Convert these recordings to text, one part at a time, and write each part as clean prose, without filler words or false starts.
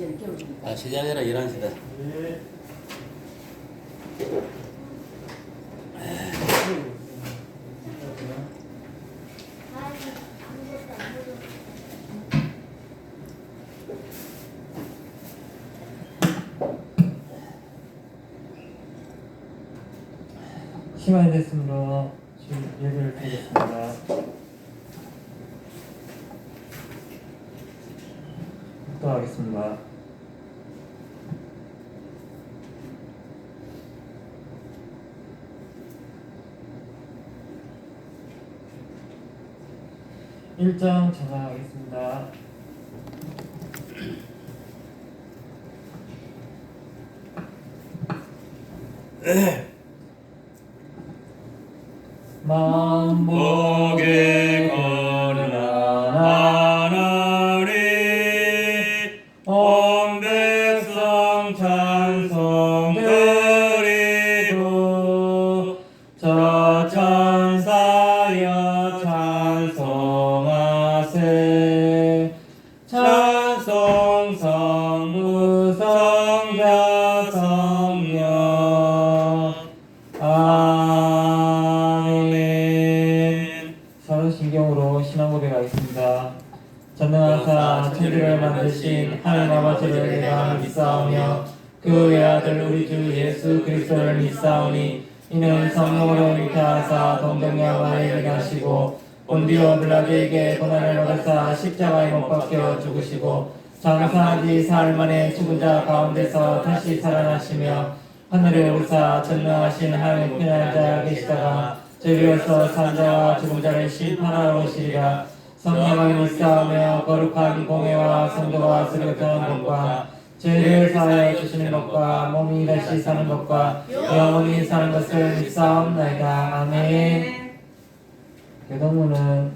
이제 깨워줍니다. 시작해라 11시다. 네. 시간이 됐으므로 지금 예배를 드리겠습니다. 기도하겠습니다. 일장 전하겠습니다. 만복의 거룩하나니 온 백성 찬송 드리고 저 천사여 찬송하세 찬송 성부 성자 성령 아멘. 사도신경으로 신앙 고백하겠습니다. 전능하사 천지를 만드신 하나님 아버지를 내가 믿사오며 그 외아들 우리 주 예수 그리스도를 믿사오니 이는 성령으로 잉태하사 동정녀 마리아에게 나시고 본디오 빌라도에게 고난을 받으사 십자가에 못 박혀 죽으시고 장사한 지 사흘 만에 죽은 자 가운데서 다시 살아나시며 하늘에 오르사 전능하신 하나님 편한 자 계시다가 저리로서 산 자와 죽은 자를 심판하러 오시리라. 성령을 믿사오며 거룩한 공회와 성도와 수교하는 것과 죄를 사하여 주시는 것과 몸이 다시 사는 것과 영원히 사는 것을 믿사옵나이다. 아멘. 교동문은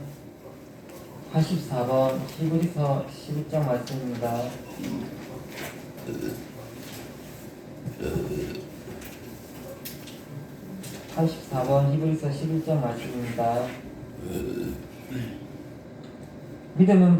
84번 히브리서 11장 말씀입니다. 히브리서 11장 말씀입니다. 믿음은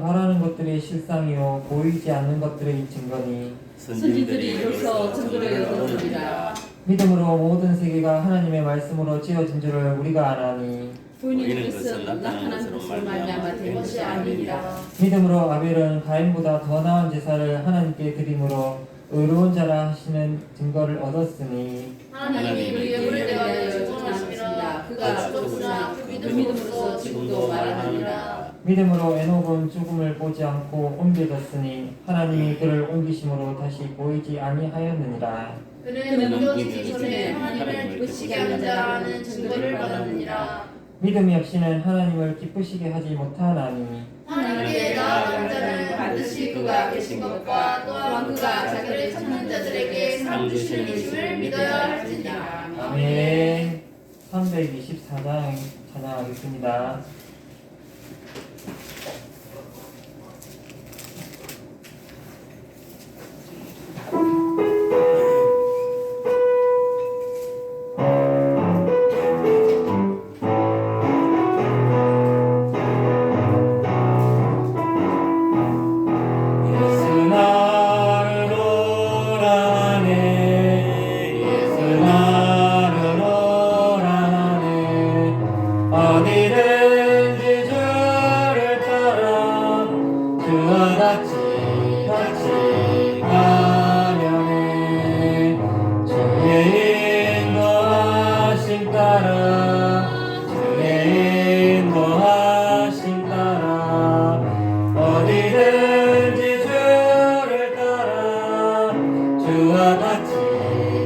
바라는 것들의 실상이요 보이지 않는 것들의 증거니 선지들이 이로써 증거를 얻었느니라. 믿음으로 모든 세계가 하나님의 말씀으로 지어진 줄을 우리가 아나니 보이는 것은 나타난 것으로 말미암아 된 것이 아니니라. 믿음으로 아벨은 가인보다 더 나은 제사를 하나님께 드림으로 의로운 자라 하시는 증거를 얻었으니 하나님이 그의 물에 대하여 정하십니다. 그가 쫓으나 그 믿음으로써 지금도 말하느니라. 믿음으로 에녹은 죽음을 보지 않고 옮겨졌으니 하나님이 그를 옮기심으로 다시 보이지 아니하였느니라. 그는 옮겨지기 전에 하나님을 기쁘시게 하는 자라는 증거를 받았느니라. 믿음이 없이는 하나님을 기쁘시게 하지 못하나니 하나님께 나아가는 자는 반드시 그가 계신 것과 또한 그가 자기를 찾는 자들에게 상 주시는 이심을 믿어야 할지니라. 아멘. 324장 찬양하겠습니다.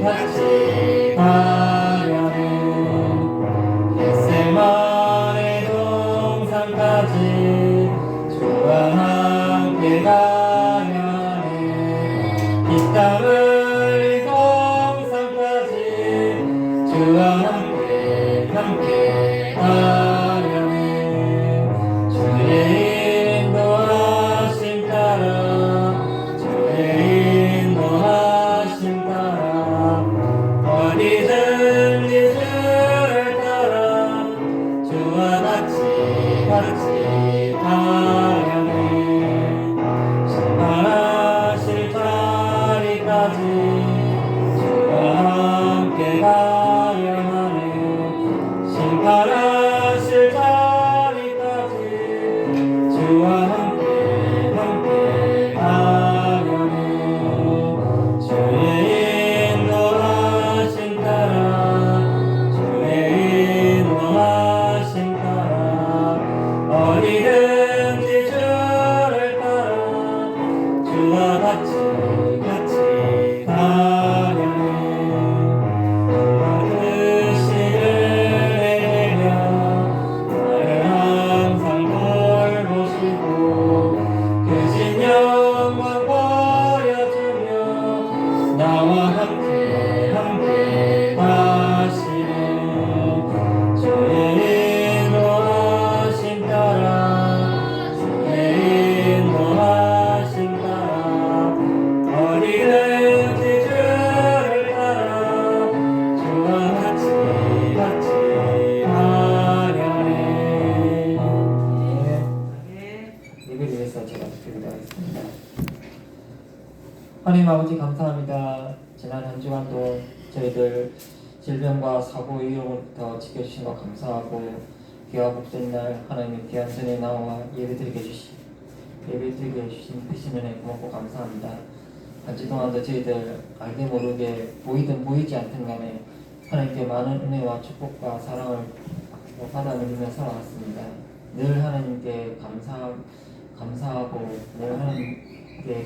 같이 가려네. 저희들 질병과 사고 위험으로부터 지켜주신 것 감사하고 귀와 복된 날 하나님의 귀한 전에 나와 예배드리게 해주신 크신 은혜 고맙고 감사합니다. 한 주 동안도 저희들 알게 모르게 보이든 보이지 않든 간에 하나님께 많은 은혜와 축복과 사랑을 받아 누리며 살아왔습니다. 늘 하나님께 감사하고 늘 하나님께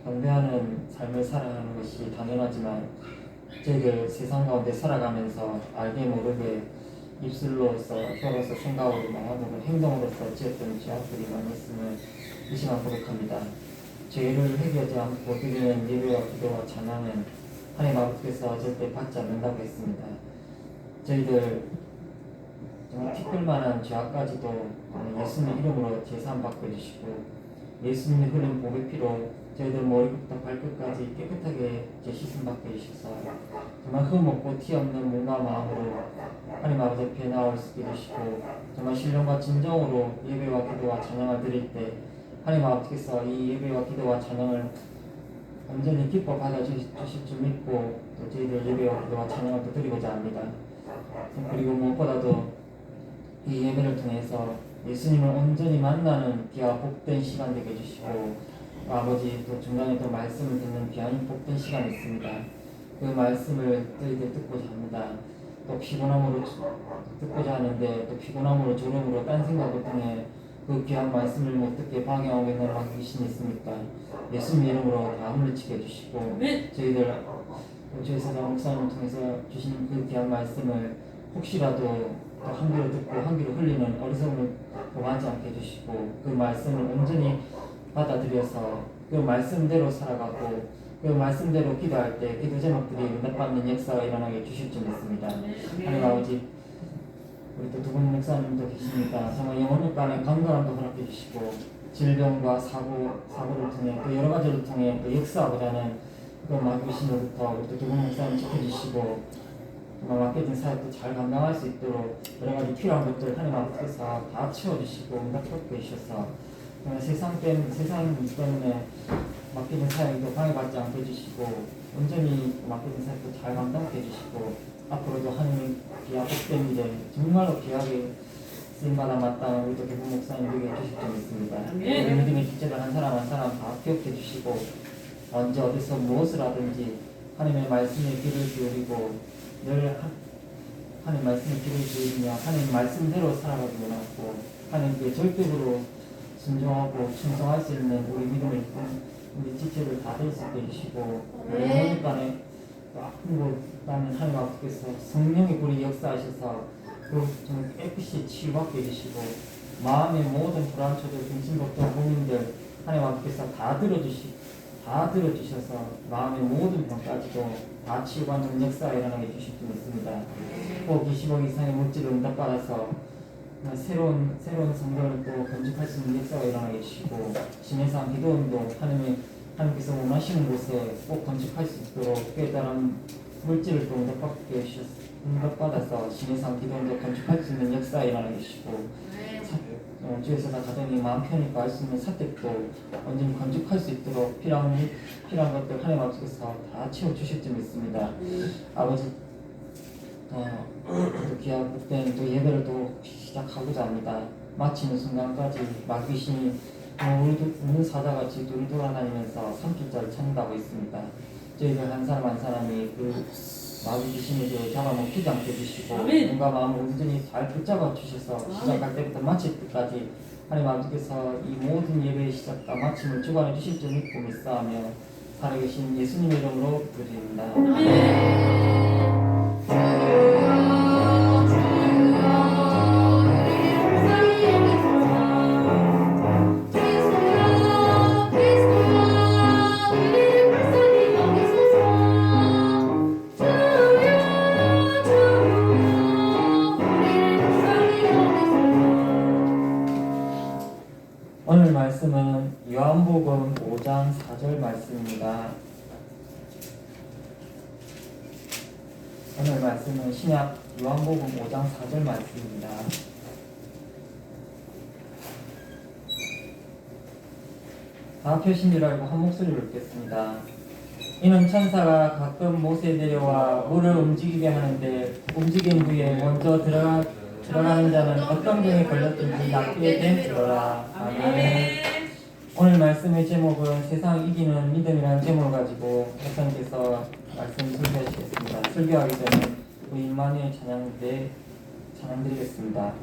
경배하는 삶을 살아가는 것이 당연하지만 저희들 세상 가운데 살아가면서 알게 모르게 입술로서 혀로서 생각으로 마음으로 행동으로서 지었던 죄악들이 많이 있음을 이 시간 고백합니다. 죄를 회개하지 않고 드리는 예배와 기도와 찬양은 하나님 아버지께서 절대 받지 않는다고 했습니다. 저희들 정말 티끌만한 죄악까지도 예수님 이름으로 제사함받게 해주시고 예수님이 흘린 복의 피로 저희들 머리부터 발끝까지 깨끗하게 씻음받게 해주셔서 정말 흠없고 티 없는 몸과 마음으로 하나님 아버지 앞에 나올 수 있게 해주시고 정말 신령과 진정으로 예배와 기도와 찬양을 드릴 때 하나님 아버지께서 이 예배와 기도와 찬양을 온전히 기뻐 받아주실 줄 믿고 또 저희들 예배와 기도와 찬양을 또 드리고자 합니다. 그리고 무엇보다도 이 예배를 통해서 예수님을 온전히 만나는 귀와 복된 시간 되게 해주시고 아버지 또 중간에 또 말씀을 듣는 귀한 복된 시간이 있습니다. 그 말씀을 저희들 듣고자 합니다. 또 피곤함으로 듣고자 하는데 또 피곤함으로 졸음으로 딴 생각을 통해 그 귀한 말씀을 못 듣게 방해하고 있는 왕귀신이 있습니까? 예수님 이름으로 다 물리치게 해주시고 저희들 주의사장 목사님을 통해서 주신 그 귀한 말씀을 혹시라도 한 귀로 듣고 한 귀로 흘리는 어리석음을 범하지 않게 해주시고 그 말씀을 온전히 받아들여서 그 말씀대로 살아가고 그 말씀대로 기도할 때 기도 제목들이 응답받는 역사가 일어나게 주실 줄 믿습니다. 하나님 아버지 우리 또 두 분 목사님도 계십니다. 정말 영혼을 간에 건강함도 허락해 주시고 질병과 사고를 통해 또 여러 가지를 통해 또 역사하고자 하는 그 마귀신으로부터 우리 또 두 분 목사님 지켜주시고 정말 맡겨진 사역도 잘 감당할 수 있도록 여러 가지 필요한 것들 하나님 앞에서 다 채워주시고 응답받게 해주셔서 정말 세상 때문에 맡겨진 사역도 방해받지 않게 해주시고 온전히 맡겨진 사역도 잘 감당하게 해주시고 앞으로도 하나님의 귀하 복된 일에 정말로 귀하게 쓰임받아 마땅한 우리 또 대부 목사님에게 해주실 줄 믿습니다. 우리 믿음의 주제를 한 사람 한 사람 다 기억해 주시고 언제 어디서 무엇을 하든지 하나님의 말씀에 귀를 기울이고 늘 하나님 말씀에 귀를 기울이며 하나님 말씀대로 살아가기 원하고 하나님께 절대적으로 순종하고 충성할 수 있는 우리 믿음의 우리 지체를 다 될 수 있게 해주시고 영혼 간에 아픈 곳다는 하나님 아버지께서 성령의 불이 역사하셔서 좀 깨끗이 치유받게 해주시고 마음의 모든 불안초들 근심 걱정 고민들 하나님 아버지께서 다 들어주셔서 마음의 모든 병까지도 다 치유받는 역사가 일어나게 해주실 줄 믿습니다. 꼭 20억 이상의 물질을 응답받아서 새로운 성경을 또 건축할 수 있는 역사가 일어나게 해주시고 신해상 기도원도 하나님께서 원하시는 곳에 꼭 건축할 수 있도록 그에 따른 물질을 또 응답받아서 신해상 기도원도 건축할 수 있는 역사가 일어나게 해주시고 주에서 다 가정이 마음 편히 할 수 있는 사택도 언제든 건축할 수 있도록 필요한 것들 하나님 아버지께서 다 채워주실 줄 믿습니다. 아버지 또 귀한 복된 또 예배를 또 시작하고자 합니다. 마치는 순간까지 마귀신이 우는 사자같이 둘 돌아다니면서 산길자를 찾는다고 있습니다. 저희들 한 사람 한 사람이 그 마귀 귀신에게 잡아먹히지 않게 해주시고 몸과 마음을 온전히 잘 붙잡아 주셔서 시작할 때부터 마칠 때까지 하나님 아버지께서 이 모든 예배의 시작과 마침을 주관해 주실 줄 믿고 믿사하며 살아계신 예수님의 이름으로 드립니다. 오늘 말씀은 요한복음 5장 4절 말씀입니다. 오늘 말씀은 신약 요한복음 5장 4절 말씀입니다. 다 펴신 줄 알고 한 목소리로 읽겠습니다. 이는 천사가 가끔 못에 내려와 물을 움직이게 하는데 움직인 후에 먼저 들어가는 자는 어떤 병에 걸렸든지 낫게 됨이로라. 아멘. 오늘 말씀의 제목은 세상 이기는 믿음이라는 제목을 가지고 목사님께서 말씀 설교하시겠습니다. 설교하기 전에 우리 임마누엘 찬양 드리겠습니다.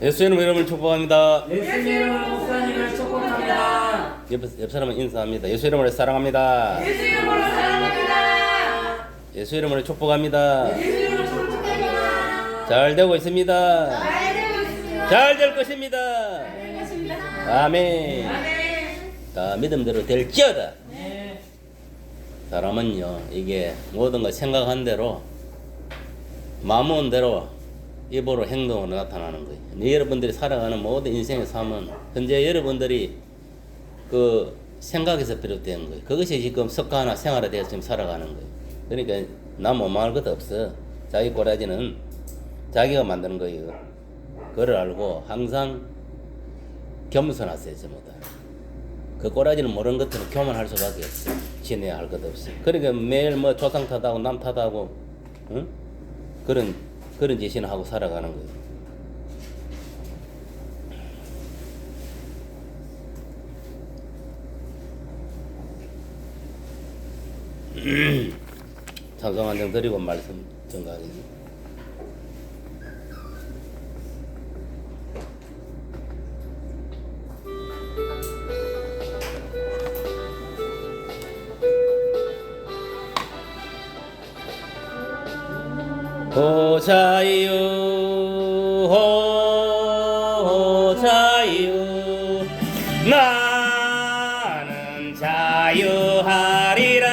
예수님 이름을 축복합니다. 예수님 이름으로 목사님을 축복합니다. 옆 사람은 인사합니다. 예수 이름으로 사랑합니다. 예수 이름으로 사랑합니다. 예수 이름으로 축복합니다. 예수 이름으로 축복합니다. 잘 되고 있습니다. 잘 되고 있습니다. 잘 될 것입니다. 될 것입니다. 아멘. 아멘. 다 믿음대로 될지어다. 네. 사람은요, 이게 모든 걸 생각한 대로 마음 온 대로 입으로 행동으로 나타나는 거예요. 여러분들이 살아가는 모든 인생의 삶은 현재 여러분들이 그 생각에서 비롯된 거예요. 그것이 지금 습관화 생활에 대해서 지금 살아가는 거예요. 그러니까 남 원망할 것도 없어. 자기 꼬라지는 자기가 만드는 거예요. 그걸 알고 항상 겸손하세요, 전부 다. 그 꼬라지는 모르는 것들은 교만할 수밖에 없어. 지내야 할 것도 없어. 그러니까 매일 뭐 조상 탓하고 남 탓하고, 응? 그런 짓이나 하고 살아가는 거예요. 찬송 한 장 드리고 말씀 전가하겠습니다. 자유 오 자유 나는 자유하리라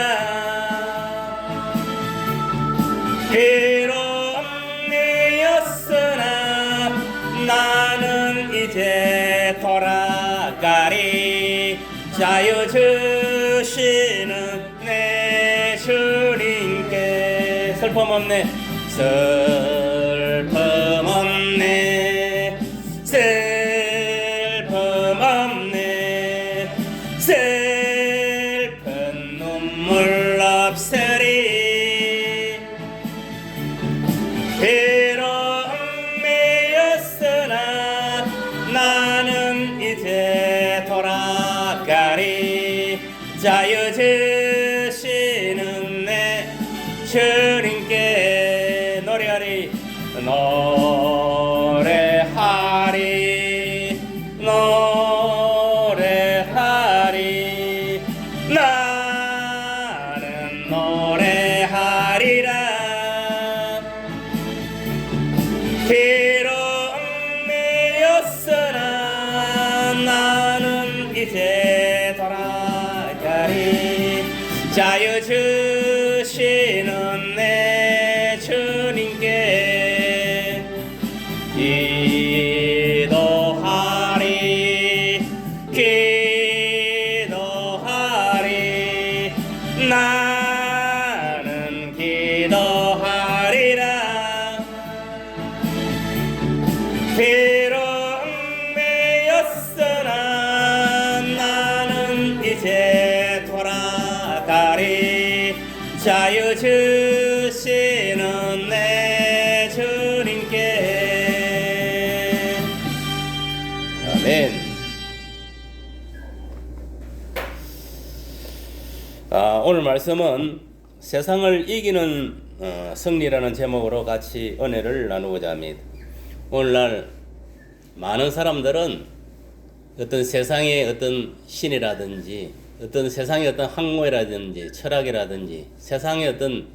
비록 얽매였으나 나는 이제 돌아가리 자유 주시는 내 주님께 슬픔 없네 슬픔 없네 슬픔 없네 슬픈 눈물 없으리 비록 얽매였으나 나는 이제 돌아가리 자유 주시는 내 주님께 노래하리 노래하리 노래하리 나는 노래하리라 비록 얽매였으나 나는 이제 돌아가리 자유 주시는 내 주님께 기도하리 기도하리 나는 기도하리라 비록 얽매였으나 나는 이제 돌아가리 자유 주시는 내 주님께 아멘. 오늘 말씀은 세상을 이기는 승리라는 제목으로 같이 은혜를 나누고자 합니다. 오늘날 많은 사람들은 어떤 세상의 어떤 신이라든지 어떤 세상의 어떤 학문이라든지 철학이라든지 세상의 어떤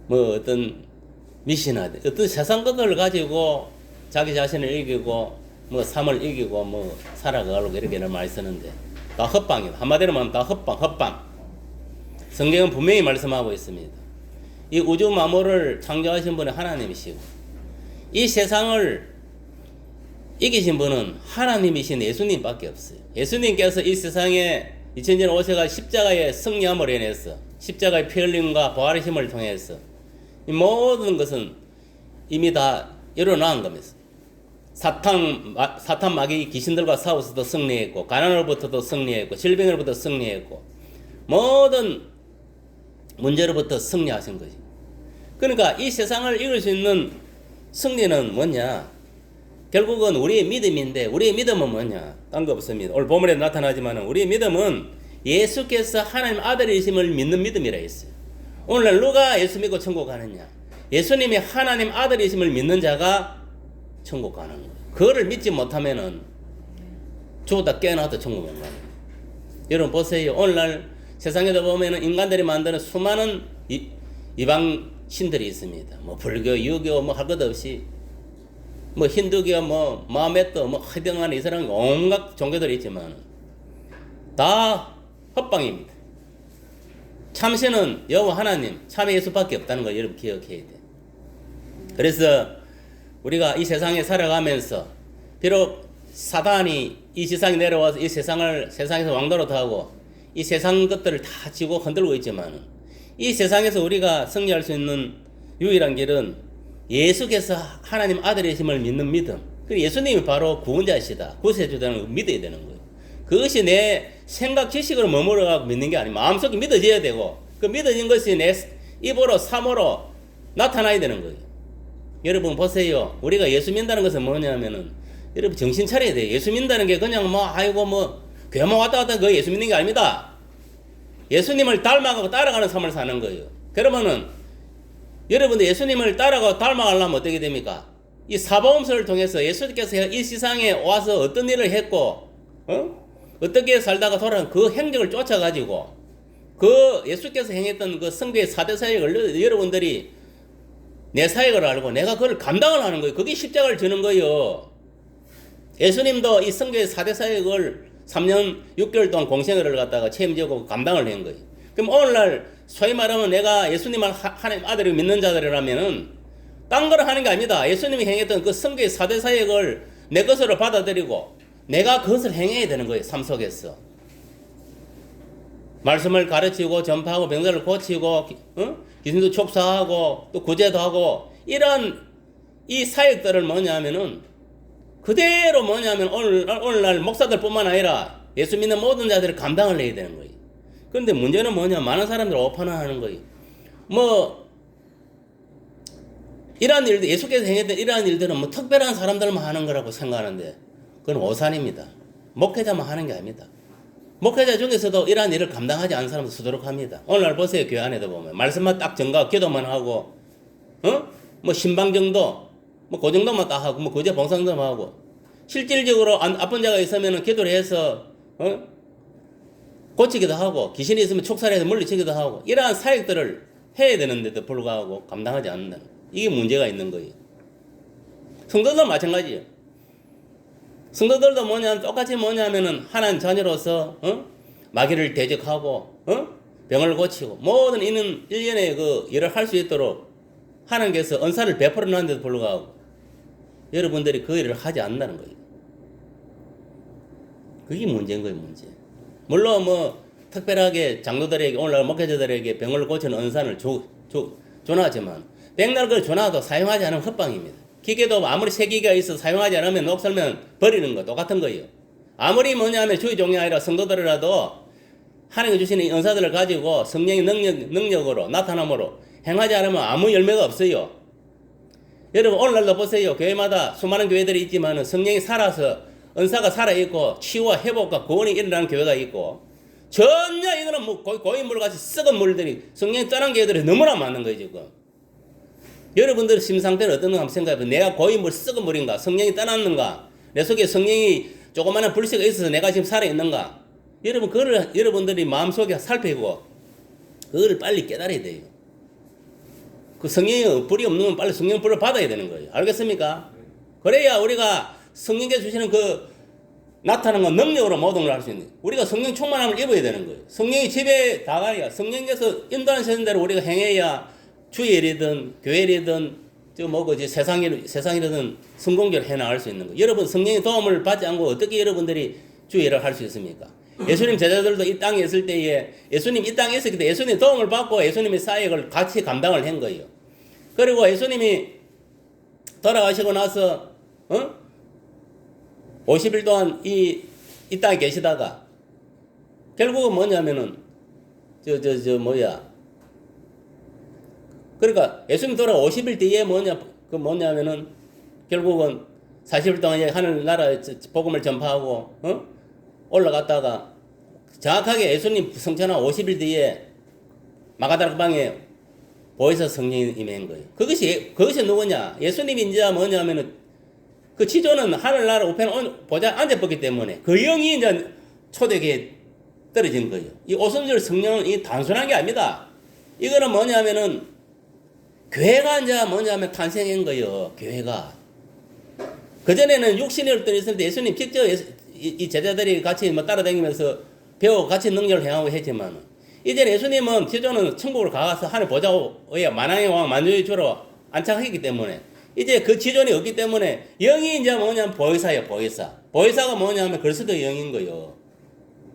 어떤 미신하든지 어떤 세상 것들을 가지고 자기 자신을 이기고 삶을 이기고 살아가려고 이렇게 많이 쓰는데 다 헛방이다. 한마디로 말하면 다 헛방. 성경은 분명히 말씀하고 있습니다. 이 우주 만물을 창조하신 분은 하나님이시고 이 세상을 이기신 분은 하나님이신 예수님밖에 없어요. 예수님께서 이 세상에 2000년 오셔가 십자가의 승리함을 인해서 십자가의 피 흘림과 부활의 힘을 통해서 이 모든 것은 이미 다 일어난 겁니다. 사탄 마귀 귀신들과 싸워서도 승리했고 가난으로부터도 승리했고 질병으로부터 승리했고 모든 문제로부터 승리하신 거지. 그러니까 이 세상을 이길 수 있는 승리는 뭐냐? 결국은 우리의 믿음인데 우리의 믿음은 뭐냐? 딴 거 없습니다. 오늘 본문에 나타나지만 우리의 믿음은 예수께서 하나님 아들이심을 믿는 믿음이라 했어요. 오늘날 누가 예수 믿고 천국 가느냐? 예수님이 하나님 아들이심을 믿는 자가 천국 가는 거예요. 그거를 믿지 못하면은 죽었다 깨어나도 천국 못 가는 거예요. 여러분 보세요. 오늘날 세상에도 보면은 인간들이 만드는 수많은 이방 신들이 있습니다. 불교, 유교 할 것 없이 힌두교 마메또 하여간 이 사람 온갖 종교들이 있지만 다 헛방입니다. 참신은 여호와 하나님, 참 예수밖에 없다는 걸 여러분 기억해야 돼. 그래서 우리가 이 세상에 살아가면서 비록 사단이 이 세상에 내려와서 이 세상에서 왕노릇하고 이 세상 것들을 다 쥐고 흔들고 있지만 이 세상에서 우리가 승리할 수 있는 유일한 길은 예수께서 하나님 아들이심을 믿는 믿음. 그리고 예수님이 바로 구원자시다, 구세주다는 걸 믿어야 되는 거예요. 그것이 내 생각 지식으로 머물러가고 믿는 게 아니고 마음속에 믿어져야 되고 그 믿어진 것이 내 입으로 삶으로 나타나야 되는 거예요. 여러분 보세요. 우리가 예수 믿는다는 것은 뭐냐면은 여러분 정신 차려야 돼요. 예수 믿는다는 게 그냥 교회만 왔다 갔다 그 예수 믿는 게 아닙니다. 예수님을 닮아가고 따라가는 삶을 사는 거예요. 그러면은 여러분들 예수님을 따라가고 닮아가려면 어떻게 됩니까? 이 사복음서를 통해서 예수님께서 이 세상에 와서 어떤 일을 했고 어떻게 살다가 돌아간 그 행적을 쫓아가지고 그 예수께서 행했던 그 성도의 4대 사역을 여러분들이 내 사역을 알고 내가 그걸 감당을 하는 거예요. 그게 십자가를 지는 거예요. 예수님도 이 성교의 4대 사역을 3년 6개월 동안 공생애를 갖다가 책임지고 감당을 한 거예요. 그럼 오늘날 소위 말하면 내가 예수님을 하나님 아들을 믿는 자들이라면은 딴 걸 하는 게 아니다. 예수님이 행했던 그 성교의 4대 사역을 내 것으로 받아들이고 내가 그것을 행해야 되는 거예요. 삶 속에서. 말씀을 가르치고 전파하고 병자를 고치고 기신도 촉사하고 또 구제도 하고 이런 이 사역들을 뭐냐면은 그대로 뭐냐면 오늘날 목사들뿐만 아니라 예수 믿는 모든 자들이 감당을 해야 되는 거예요. 그런데 문제는 뭐냐, 많은 사람들이 오판하는 거예요. 뭐 이러한 일들, 예수께서 행했던 이러한 일들은 뭐 특별한 사람들만 하는 거라고 생각하는데 그건 오산입니다. 목회자만 하는 게 아닙니다. 목회자 중에서도 이러한 일을 감당하지 않은 사람도 수두룩합니다. 오늘날 보세요. 교회 안에도 보면 말씀만 딱 전가 기도만 하고 뭐 신방 정도 뭐 그 정도만 딱 하고 뭐 그제 봉사정도만 하고 실질적으로 아픈 자가 있으면 기도를 해서 고치기도 하고 귀신이 있으면 촉살해서 물리치기도 하고 이러한 사역들을 해야 되는데도 불구하고 감당하지 않는다는 이게 문제가 있는 거예요. 성도들도 마찬가지예요. 성도들도 뭐냐면 똑같이 뭐냐면은 하나님 자녀로서 마귀를 대적하고 병을 고치고 모든 이는 일련의 그 일을 할 수 있도록 하나님께서 은사를 베풀어 놨는데도 불구하고 여러분들이 그 일을 하지 않는다는 거예요. 그게 문제인 거예요, 문제. 물론 뭐 특별하게 장로들에게 오늘날 목회자들에게 병을 고치는 은사를 줘놨지만 백날 그걸 줘놔도 사용하지 않으면 헛방입니다. 기계도 아무리 새 기계가 있어 사용하지 않으면 녹슬면 버리는 거 똑같은 거예요. 아무리 뭐냐면 주의 종이 아니라 성도들이라도 하나님이 주시는 은사들을 가지고 성령의 능력으로 나타남으로 행하지 않으면 아무 열매가 없어요. 여러분 오늘날도 보세요. 교회마다 수많은 교회들이 있지만 성령이 살아서 은사가 살아있고 치유와 회복과 구원이 일어나는 교회가 있고 전혀 이거는 뭐 고인물같이 썩은 물들이 성령이 떠난 교회들이 너무나 많은 거예요 지금. 여러분들 심상태는 어떤가 한번 생각해보세요. 내가 고인물 썩은 물인가? 성령이 떠났는가? 내 속에 성령이 조그마한 불씨가 있어서 내가 지금 살아있는가? 여러분 그거를 여러분들이 마음속에 살피고 그거를 빨리 깨달아야 돼요. 그 성령의 불이 없는 건 빨리 성령 불을 받아야 되는 거예요. 알겠습니까? 그래야 우리가 성령께 주시는 그 나타나는 건 능력으로 모든 걸 할 수 있는 거예요. 우리가 성령 충만함을 입어야 되는 거예요. 성령이 집에 다가야 성령께서 인도하시는 대로 우리가 행해야 주일이든 교회일이든 세상이든 성공적으로 해나갈 수 있는 거예요. 여러분 성령의 도움을 받지 않고 어떻게 여러분들이 주일을 할 수 있습니까? 예수님 제자들도 이 땅에 있을 때에 예수님 이 땅에 있었기 때문에 예수님 도움을 받고 예수님의 사역을 같이 감당을 한 거예요. 그리고 예수님이 돌아가시고 나서 50일 동안 이 땅에 계시다가 결국은 뭐냐면은 그러니까 예수님 돌아 50일 뒤에 뭐냐면은 결국은 40일 동안 하늘나라 복음을 전파하고 올라갔다가 정확하게 예수님 성천한 50일 뒤에 마가다락 방에 보혜사 성령이 임한 거예요. 그것이 누구냐? 예수님이 이제 뭐냐면은 그 지존은 하늘나라 우편에 보좌 앉아봤기 때문에 그 영이 이제 초대교회에 떨어진 거예요. 이 오순절 성령은 이 단순한 게 아닙니다. 이거는 뭐냐면은 교회가 이제 뭐냐면 탄생한 거예요. 교회가. 그전에는 육신의 어떤 있을 때 예수님 직접 이 제자들이 같이 뭐 따라다니면서 배우고 같이 능력을 행하고 했지만 이제 예수님은 지존은 천국으로 가서 하늘 보좌에 만왕의 왕 만주의 주로 안착하기 때문에 이제 그 지존이 없기 때문에 영이 이제 뭐냐면 보혜사예요. 보혜사가 뭐냐면 그리스도의 영인 거예요.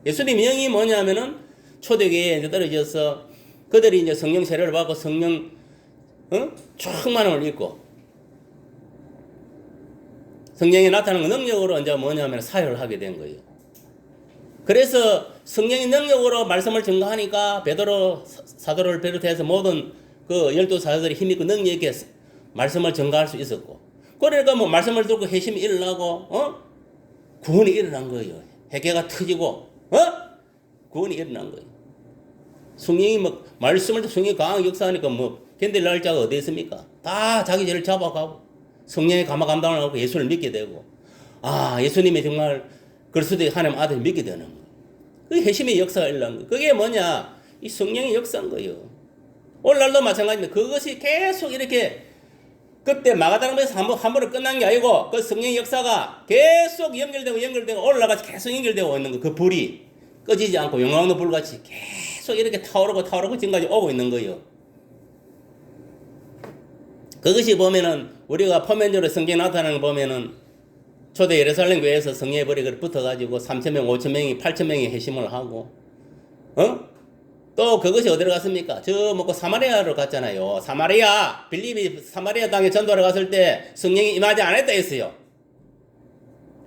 예수님 영이 뭐냐면은 초대교회에 이제 떨어져서 그들이 이제 성령 세례를 받고 성령 충만함을 입고 성령이 나타나는 능력으로 이제 뭐냐면 사역을 하게 된 거예요. 그래서 성령의 능력으로 말씀을 증거하니까 베드로 사도를 비롯해서 모든 그 12사도들이 힘있고 능력 있게 말씀을 증거할 수 있었고 그러니까 뭐 말씀을 듣고 회심이 일어나고 구원이 일어난 거예요. 회개가 터지고 구원이 일어난 거예요. 성령이 뭐 말씀을 듣고 성령이 강하게 역사하니까 뭐 견딜 날 자가 어디 있습니까? 다 자기 죄를 잡아가고 성령의 감당을 하고 예수를 믿게 되고 예수님이 정말 그리스도의 하나님 아들 믿게 되는 거예요. 그게 회심의 역사가 일어난 거예요. 그게 뭐냐? 이 성령의 역사인 거예요. 오늘날도 마찬가지입니다. 그것이 계속 이렇게 그때 마가다락방에서 한 번에 끝난 게 아니고 그 성령의 역사가 계속 연결되고 올라가서 계속 연결되고 있는 거. 그 불이 꺼지지 않고 영광의 불같이 계속 이렇게 타오르고 지금까지 오고 있는 거예요. 그것이 보면은 우리가 표면적으로 성경에 나타나는 거 보면은 초대 예루살렘 교회에서 성령의 불이 붙어가지고 3,000명, 5,000명이 8,000명이 회심을 하고 또 그것이 어디로 갔습니까? 저 먹고 사마리아로 갔잖아요. 빌립이 사마리아 땅에 전도하러 갔을 때 성령이 임하지 않았다 했어요.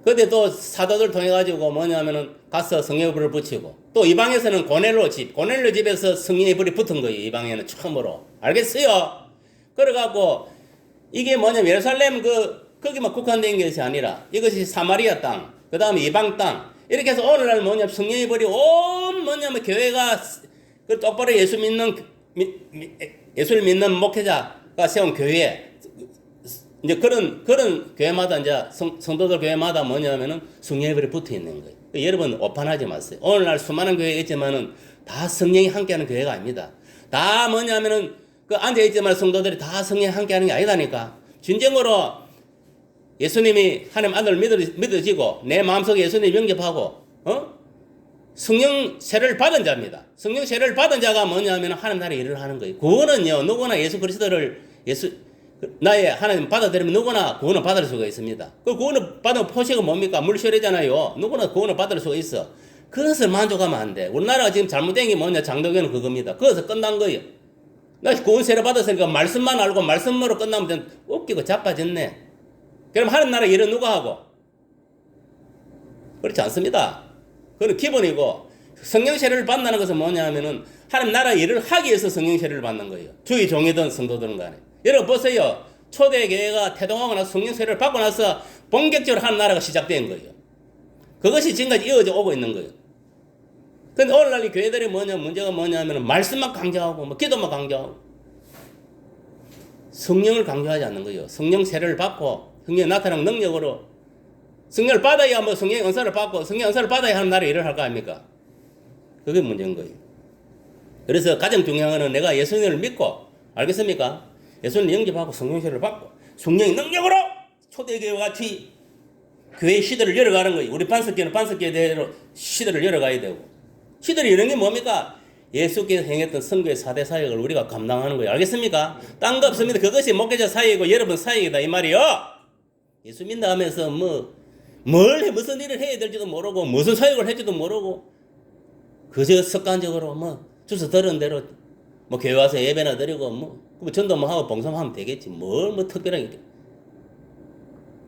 그때 또 사도들 통해 가지고 뭐냐면은 가서 성령의 불을 붙이고 또 이방에서는 고넬료 집에서 성령의 불이 붙은 거예요. 이방에는 처음으로. 알겠어요? 그래갖고 이게 뭐냐면 예루살렘 거기만 국한된 것이 아니라 이것이 사마리아 땅, 그 다음에 이방 땅 이렇게 해서 오늘날 뭐냐면 성령의 불이 뭐냐면 교회가 그 똑바로 예수를 믿는 목회자가 세운 교회 이제 그런 교회마다 이제 성도들 교회마다 뭐냐면은 성령의 불이 붙어 있는 거예요. 여러분 오판하지 마세요. 오늘날 수많은 교회가 있지만은 다 성령이 함께하는 교회가 아닙니다. 다 뭐냐면은 그 앉아 있지만 성도들이 다 성령이 함께하는 게 아니다니까. 진정으로 예수님이 하나님 아들 믿어지고 내 마음속에 예수님 영접하고 성령 세례를 받은 자입니다. 성령 세례를 받은 자가 뭐냐면 하나님 나라의 일을 하는 거예요. 구원은요 누구나 예수 그리스도를 나의 하나님 받아들이면 누구나 구원을 받을 수가 있습니다. 그 구원을 받은 포식은 뭡니까? 물세례잖아요. 누구나 구원을 받을 수가 있어. 그것을 만족하면 안 돼. 우리나라가 지금 잘못된 게 뭐냐? 장로교는 그겁니다. 그것을 끝난 거예요. 나 구원 세례 받았으니까 말씀만 알고 말씀으로 끝나면 웃기고 자빠졌네. 그럼 하나님 나라 일은 누가 하고? 그렇지 않습니다. 그건 기본이고 성령 세례를 받는다는 것은 뭐냐 하면은 하나님 나라 일을 하기 위해서 성령 세례를 받는 거예요. 주의 종이든 성도든 간에. 여러분 보세요. 초대교회가 태동하고 나서 성령 세례를 받고 나서 본격적으로 하나님 나라가 시작된 거예요. 그것이 지금까지 이어져 오고 있는 거예요. 근데 오늘날 이 교회들이 문제가 뭐냐 하면은 말씀만 강조하고 뭐 기도만 강조하고 성령을 강조하지 않는 거예요. 성령 세례를 받고 성령 나타나는 능력으로 성령을 받아야 뭐 성령의 은사를 받고 성령의 은사를 받아야 하는 나라의 일을 할 거 아닙니까? 그게 문제인 거예요. 그래서 가장 중요한 거는 내가 예수님을 믿고 알겠습니까? 예수님을 영접하고 성령 세례를 받고 성령의 능력으로 초대교회와 같이 교회 시대를 열어가는 거예요. 우리 반석교회는 반석교회대로 시대를 열어가야 되고 시대를 여는 게 뭡니까? 예수께서 행했던 선교의 4대 사역을 우리가 감당하는 거예요. 알겠습니까? 딴 거 없습니다. 그것이 목회자 사역이고 여러분 사역이다 이 말이요. 예수 믿는다 하면서 무슨 일을 해야 될지도 모르고 무슨 사역을 할지도 모르고 그저 습관적으로 주소 들은 대로 교회 와서 예배나 드리고 전도 하고 봉사하면 되겠지. 특별하게.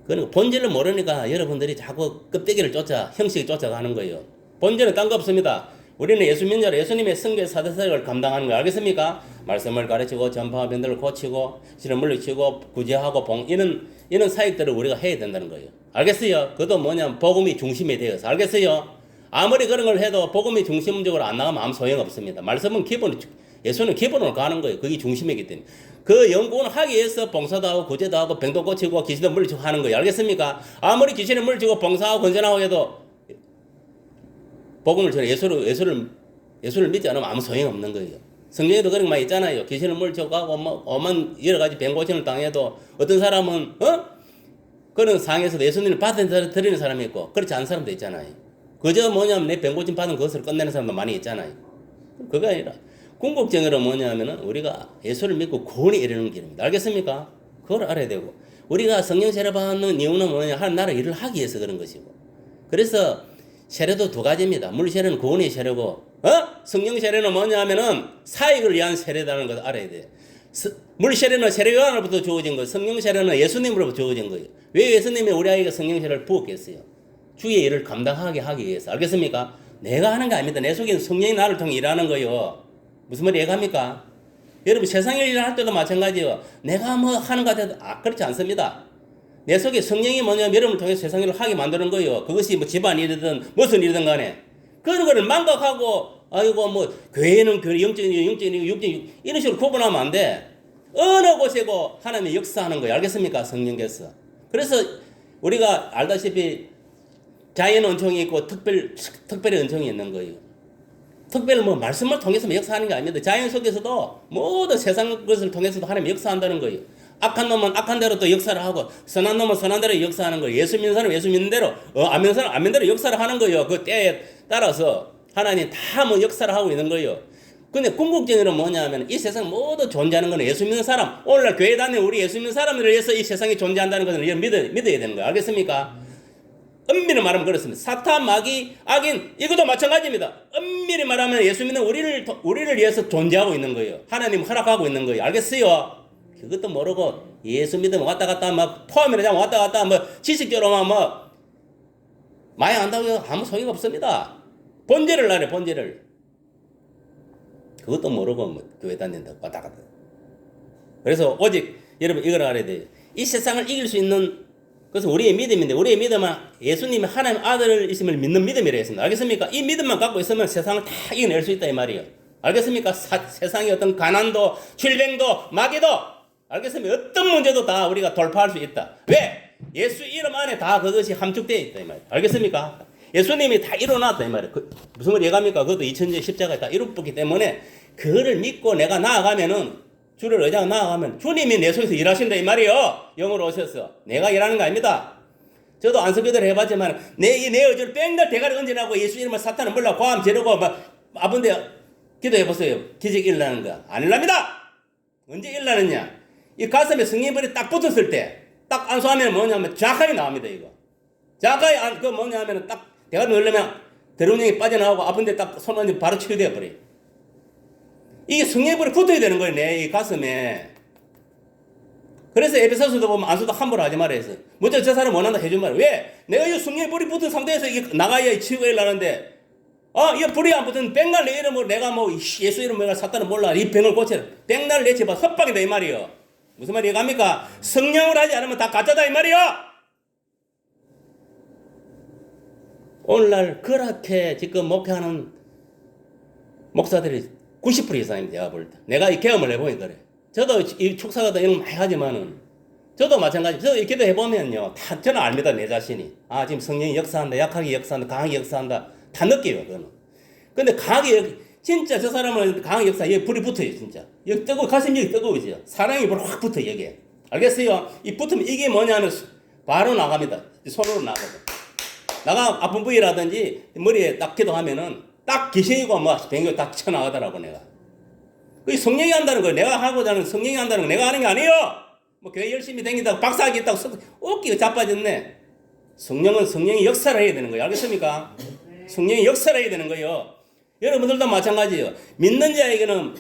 그러니까 본질을 모르니까 여러분들이 자꾸 껍데기를 형식을 쫓아가는 거예요. 본질은 딴 거 없습니다. 우리는 예수 믿는 자로 예수님의 선교의 4대 사역을 감당하는 거예요. 알겠습니까? 말씀을 가르치고 전파와 변들을 고치고 신을 물리치고 구제하고 이런 사역들을 우리가 해야 된다는 거예요. 알겠어요? 그것도 뭐냐면 복음이 중심이 되어서. 알겠어요? 아무리 그런 걸 해도 복음이 중심적으로 안 나가면 아무 소용없습니다. 말씀은 예수는 기본으로 가는 거예요. 그게 중심이기 때문에. 그 연구를 하기 위해서 봉사도 하고 구제도 하고 병도 고치고 귀신도 물리치고 하는 거예요. 알겠습니까? 아무리 귀신을 물리치고 봉사하고 건전하고 해도 복음을 전해 예수를 믿지 않으면 아무 소용없는 거예요. 성경에도 그런 말 있잖아요. 귀신을 물리치고 가고 오만 여러 가지 병고침을 당해도 어떤 사람은 그런 상황에서도 예수님을 받아들이는 사람이 있고 그렇지 않은 사람도 있잖아요. 그저 뭐냐면 내 병고침 받은 것을 끝내는 사람도 많이 있잖아요. 그거 아니라 궁극적으로 뭐냐면은 우리가 예수를 믿고 구원에 이르는 길입니다. 알겠습니까? 그걸 알아야 되고 우리가 성령 세례 받는 이유는 뭐냐? 하나님 나라 일을 하기 위해서 그런 것이고 그래서 세례도 두 가지입니다. 물 세례는 구원의 세례고 성령 세례는 뭐냐 하면은 사역을 위한 세례라는 것을 알아야 돼요. 물 세례는 세례요한으로부터 주어진 거예요. 성령 세례는 예수님으로부터 주어진 거예요. 왜 예수님이 우리에게 성령 세례를 부었겠어요? 주의 일을 감당하게 하기 위해서. 알겠습니까? 내가 하는 게 아닙니다. 내 속에 성령이 나를 통해 일하는 거예요. 무슨 말이 이해갑니까? 여러분 세상의 일을 할 때도 마찬가지예요. 내가 하는 것 같아도 그렇지 않습니다. 내 속에 성령이 뭐냐면 여러분을 통해서 세상 일을 하게 만드는 거예요. 그것이 집안일이든 무슨 일이든 간에 그런 거를 망각하고 교회는 교회 영적인 육적인 이런 식으로 구분하면 안 돼. 어느 곳이고 하나님의 역사하는 거예요. 알겠습니까? 성령께서. 그래서 우리가 알다시피 자연 은총이 있고 특별히 은총이 있는 거예요. 특별히 말씀을 통해서 역사하는 게 아닙니다. 자연 속에서도 모든 세상 것을 통해서도 하나님이 역사한다는 거예요. 악한 놈은 악한 대로 또 역사를 하고 선한 놈은 선한 대로 역사하는 거예요. 예수 믿는 사람은 예수 믿는 대로 안 믿는 사람은 안 믿는 대로 역사를 하는 거예요. 그 때에 따라서 하나님 다 뭐 역사를 하고 있는 거예요. 근데 궁극적으로 뭐냐면 이 세상 모두 존재하는 거는 예수 믿는 사람, 오늘날 교회 다니는 우리 예수 믿는 사람을 위해서 이 세상이 존재한다는 것을 믿어야 되는 거예요. 알겠습니까? 엄밀히 말하면 그렇습니다. 사탄, 마귀, 악인 이것도 마찬가지입니다. 엄밀히 말하면 예수 믿는 우리를 위해서 존재하고 있는 거예요. 하나님 허락하고 있는 거예요. 알겠어요? 그것도 모르고 예수 믿으면 왔다 갔다 막 포함이나 왔다 갔다 뭐 지식적으로만 뭐 많이 안다고 아무 소용이 없습니다. 본질을 알아요. 본질을. 그것도 모르고 뭐 교회 다닌다 왔다 갔다. 그래서 오직 여러분 이걸 알아야 돼요. 이 세상을 이길 수 있는 그것은 우리의 믿음인데 우리의 믿음은 예수님이 하나님 아들을 있음을 믿는 믿음이라 했습니다. 알겠습니까? 이 믿음만 갖고 있으면 세상을 다 이겨낼 수 있다 이 말이에요. 알겠습니까? 세상의 어떤 가난도 질병도 마귀도 알겠습니까? 어떤 문제도 다 우리가 돌파할 수 있다. 왜? 예수 이름 안에 다 그것이 함축되어 있다 이 말이에요. 알겠습니까? 예수님이 다 일어났다 이 말이에요. 무슨 말 얘기합니까? 그것도 2000년 십자가에 다 이루었기 때문에 그거를 믿고 내가 나아가면은 주를 의지하고 나아가면 주님이 내 속에서 일하신다 이 말이에요. 영으로 오셔서 내가 일하는 거 아닙니다. 저도 안석교대를 해봤지만 내 의지를 뺑달 대가리 얹어나고 예수 이름을 사탄을 몰라 과함 재르고 막 아픈데 기도해보세요. 기적이 일어나는 거 안 일어납니다. 언제 일어나느냐? 이 가슴에 성령불이 딱 붙었을 때 딱 안수하면 뭐냐면 정확하게 나옵니다. 이거 정확하게 그 뭐냐면 딱 대가리 넣으려면 대롱령이 빠져나오고 아픈데 딱 손 얹으면 바로 치유되어 버려요. 이게 성령불이 붙어야 되는 거예요. 내 이 가슴에. 그래서 에베소서도 보면 안수도 함부로 하지 말아 했어요. 먼저 저 사람 원한다 해준 말이에요. 왜? 내가 이 성령불이 붙은 상태에서 이게 나가야 치유가 일어나는데 이 불이 안 붙은 백날 내 이름으로 내가 뭐 예수 이름으로 내가 사탄을 몰라 이 병을 고쳐라. 백날 내 집안 협박이다 이 말이에요. 무슨 말이 이해갑니까? 성령을 하지 않으면 다 가짜다 이 말이에요. 오늘날 그렇게 지금 목회하는 목사들이 90% 이상입니다. 제가 볼 때. 내가 이 경험을 해보니 그래. 저도 이 축사가다 이런 거 많이 하지만은 저도 마찬가지. 저도 이 기도해보면요. 다 저는 압니다. 내 자신이. 지금 성령이 역사한다. 약하게 역사한다. 강하게 역사한다. 다 느껴요. 그거는. 근데 강하게 진짜 저 사람은 강하게 역사 여기 불이 붙어요. 진짜. 여기 뜨거워. 가슴이 여기 뜨거워지죠. 사랑이 불이 확 붙어요. 여기에. 알겠어요? 이 붙으면 이게 뭐냐면 바로 나갑니다. 손으로 나가거든. 나가 아픈 부위라든지 머리에 딱 기도하면은 딱 기생이고 뭐 병이 딱 쳐나가더라고 내가. 그 성령이 한다는 거예요. 내가 하고자 하는 성령이 한다는 거 내가 하는 게 아니에요. 뭐 교회 열심히 다닌다고 박사학위 있다고 어깨가 자빠졌네. 성령은 성령이 역사를 해야 되는 거예요. 알겠습니까? 성령이 역사를 해야 되는 거예요. 여러분들도 마찬가지예요. 믿는 자에게는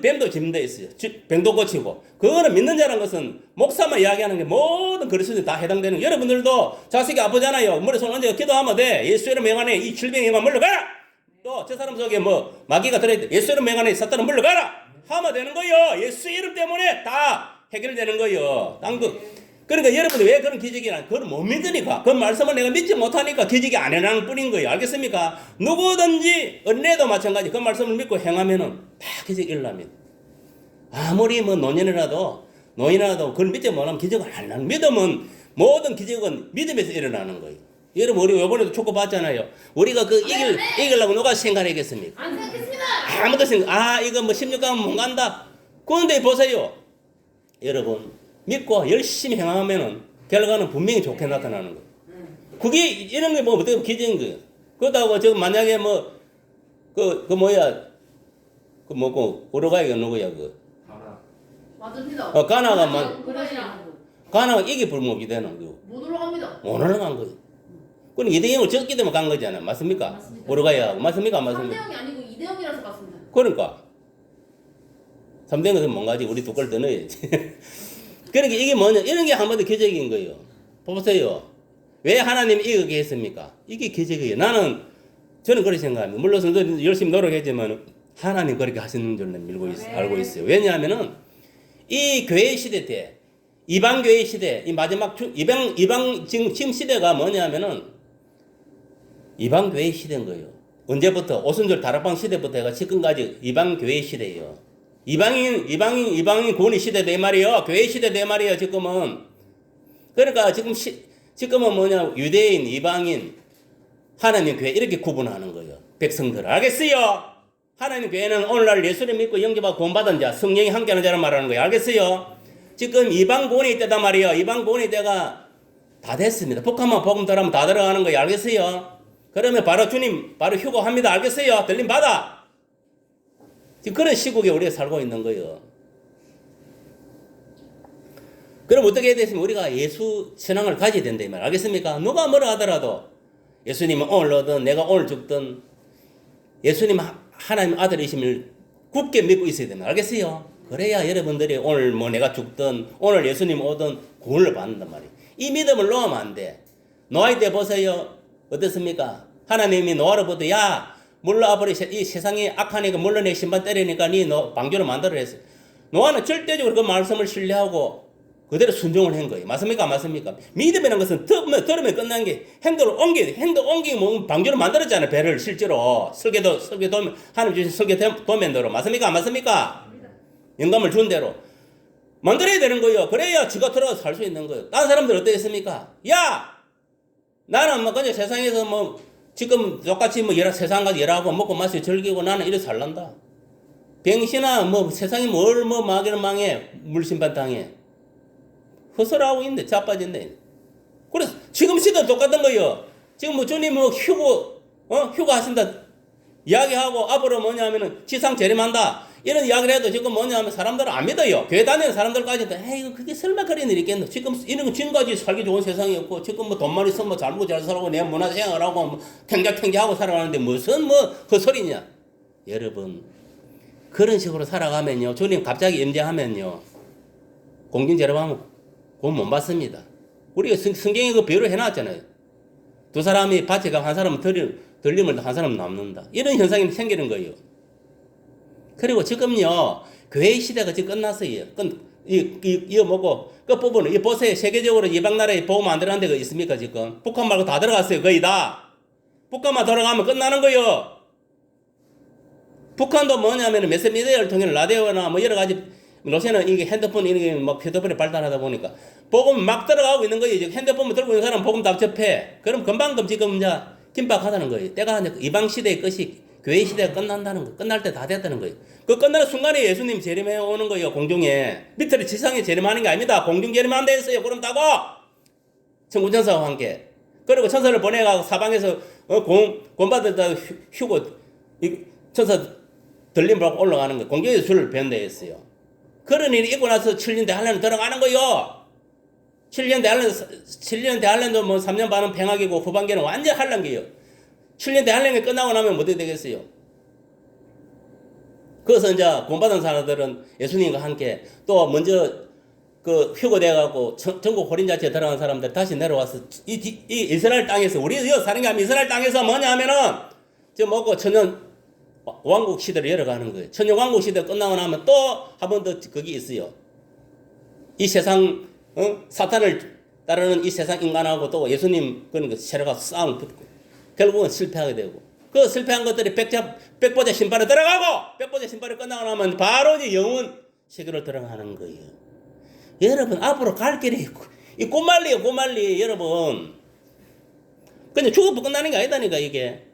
뱀도 짓는 데 있어요. 병도 고치고. 그거는 믿는 자라는 것은 목사만 이야기하는 게 모든 그리스도에 다 해당되는 거예요. 여러분들도 자식이 아프잖아요. 머리 손 얹어 기도하면 돼. 예수 이름 명안에 이 질병에만 물러가라. 또 저 사람 속에 뭐 마귀가 들어있대. 예수 이름 명안에 사탄은 물러가라. 하면 되는 거예요. 예수 이름 때문에 다 해결되는 거예요. 그러니까 여러분들 왜 그런 기적이 나? 그걸 못 믿으니까. 그 말씀을 내가 믿지 못하니까 기적이 안 일어나는 뿐인 거예요. 알겠습니까? 누구든지 은혜도 마찬가지. 그 말씀을 믿고 행하면은 다 기적이 일어납니다. 아무리 뭐 노인이라도 그걸 믿지 못하면 기적은 안 일어나는. 믿음은 모든 기적은 믿음에서 일어나는 거예요. 여러분 우리 이번에도 축구 봤잖아요. 우리가 그 이기려고 누가 생각하겠습니까? 안 생각했습니다. 아무도 이거 뭐 16강 못 간다. 그런데 보세요. 여러분 믿고 열심히 행하면은 결과는 분명히 좋게 나타나는 거예요. 그게 이런 게 뭐 어떻게 기적인 거예요. 그렇다고 저 만약에 우루과이가 누구야 맞습니다. 가나가 그러시라고. 가나가 이게 불목이 되는 거. 못 올라갑니다. 못 올라간 거예요. 그럼 2대0을 적기 때문에 간 거잖아요. 맞습니까? 맞습니다. 우루과이하고 맞습니까? 안 맞습니까? 3대0이 아니고 2대0이라서 갔습니다. 그러니까 3대0은 뭔가지 우리 두 골 더 넣어야지. 그러니까 이게 뭐냐 이런 게 한마디 기적인 거예요. 보세요. 왜 하나님이 이렇게 했습니까? 이게 기적이에요. 저는 그렇게 생각합니다. 물론 성도들 열심히 노력했지만 하나님 그렇게 하시는 줄 알고 있어요. 왜냐하면은 이 교회 시대 때 이방 교회 시대 이 마지막 이방 지금 시대가 뭐냐면은 이방 교회 시대인 거예요. 언제부터 오순절 다락방 시대부터 해가 지금까지 이방 교회 시대예요. 이방인 권위 시대 내 말이에요. 교회 시대 내 말이에요. 지금은. 그러니까 지금은 뭐냐 유대인, 이방인, 하나님 교회 이렇게 구분하는 거예요. 백성들 알겠어요? 하나님 교회는 오늘날 예수를 믿고 영접하고 구원받은 자, 성령이 함께하는 자를 말하는 거예요. 알겠어요? 지금 이방 보훈이 때단 말이에요. 이방 보훈이 때가 다 됐습니다. 북한만 복음 들어가면 다 들어가는 거예요. 알겠어요? 그러면 바로 주님 바로 휴거합니다. 알겠어요? 들림 받아. 지금 그런 시국에 우리가 살고 있는 거예요. 그럼 어떻게 해야 되겠습니까? 우리가 예수 신앙을 가져야 된다 이 말. 알겠습니까? 누가 뭐라 하더라도 예수님은 오늘 오든 내가 오늘 죽든 예수님 하나님 아들이심을 굳게 믿고 있어야 됩니다. 알겠어요? 그래야 여러분들이 오늘 뭐 내가 죽든 오늘 예수님 오든 구원을 받는단 말이에요. 이 믿음을 놓으면 안 돼. 노아의 때 보세요. 어떻습니까? 하나님이 노아로부터 야 물러와버리 이 세상이 악하니까 물러 내 신발 때리니까 니 너 방주를 만들어 했어요. 노아는 절대적으로 그 말씀을 신뢰하고 그대로 순종을 한 거예요. 맞습니까? 맞습니까? 믿음이라는 것은 들으면 끝난 게 행동을 옮기고 뭐 방주를 만들었잖아요. 배를 실제로 설계도 하나님 주신 설계 도면대로 맞습니까? 맞습니까? 영감을 준 대로 만들어야 되는 거예요. 그래야 지가 들어가서 살 수 있는 거예요. 다른 사람들 어떻겠습니까? 야! 나는 뭐 그냥 세상에서 뭐 지금 똑같이 뭐 세상 가서 일하고 먹고 마시고 즐기고 나는 이래 살란다. 병신아 뭐 세상이 뭘 뭐 망하기는 망해 물심판 당해. 허설하고 있는데 자빠진데. 그래서 지금 시대 똑같은 거예요. 지금 뭐 주님 뭐 휴거 하신다 이야기하고 앞으로 뭐냐면은 지상 재림한다 이런 이야기를 해도 지금 뭐냐면 사람들은 안 믿어요. 교회 다니는 사람들까지도 에이 그게 설마 그런 일이 있겠노. 지금 이런 거 지금까지 살기 좋은 세상이었고 지금 뭐 돈만 있으면 뭐 잘 먹고 잘 살고 내 문화생활하고 뭐 탱자탱자하고 살아가는데 무슨 뭐 헛소리냐. 여러분 그런 식으로 살아가면요 주님 갑자기 임재하면요 공중제로하면 구원 못 받습니다. 우리가 성경에 그 비유를 해놨잖아요. 두 사람이 밭에 가면 한 사람은 들림을 한 사람은 남는다. 이런 현상이 생기는 거예요. 그리고 지금요 교회 시대가 지금 끝났어요. 이 뭐고 그 부분은 이 보세요. 세계적으로 이방 나라에 복음 안 들어간 데가 있습니까 지금? 북한 말고 다 들어갔어요. 거의 다. 북한만 들어가면 끝나는 거예요. 북한도 뭐냐면 매스미디어를 통해 라디오나 뭐 여러 가지 요새는 이게 핸드폰 이게 막 휴대폰이 발달하다 보니까 복음 막 들어가고 있는 거예요. 지금 핸드폰을 들고 있는 사람 복음 다 접해. 그럼 금방 지금 이제 긴박하다는 거예요. 때가 이제 이방 시대의 것이 교회 시대가 끝난다는 거. 끝날 때 다 됐다는 거예요. 그 끝나는 순간에 예수님 재림해 오는 거예요. 공중에 밑으로 지상에 재림하는 게 아닙니다. 공중 재림한 데 있어요. 그럼 따고 천군 천사와 함께. 그리고 천사를 보내가고 사방에서 권 받았다 휴고 천사 들림 받고 올라가는 거예요. 공중에서 줄을 벤 데 있어요. 그런 일이 있고 나서 7년 대할련을 들어가는 거요. 7년 대할련도 뭐 3년 반은 팽학이고 후반기는 완전 할란기요. 7년 대할련이 끝나고 나면 뭐 어떻게 되겠어요? 그래서 이제 구원받은 사람들은 예수님과 함께 또 먼저 그 휴거돼갖고 전국 호린자치에 들어간 사람들 다시 내려와서 이 이스라엘 땅에서 우리 여기 사는 게 아니라 이스라엘 땅에서 뭐냐 하면은 지금 먹고 천년 왕국 시대를 열어가는 거예요. 천년 왕국 시대 끝나고 나면 또 한 번 더 거기 있어요. 이 세상 사탄을 따르는 이 세상 인간하고 또 예수님 그런 거 세력가 싸움 붙고 결국은 실패하게 되고 그 실패한 것들이 백보자 신발에 들어가고 백보자 신발이 끝나고 나면 바로 이제 영원 세계로 들어가는 거예요. 여러분 앞으로 갈 길이 이 꼬말리에요 여러분. 근데 죽어도 끝나는 게 아니다니까 이게.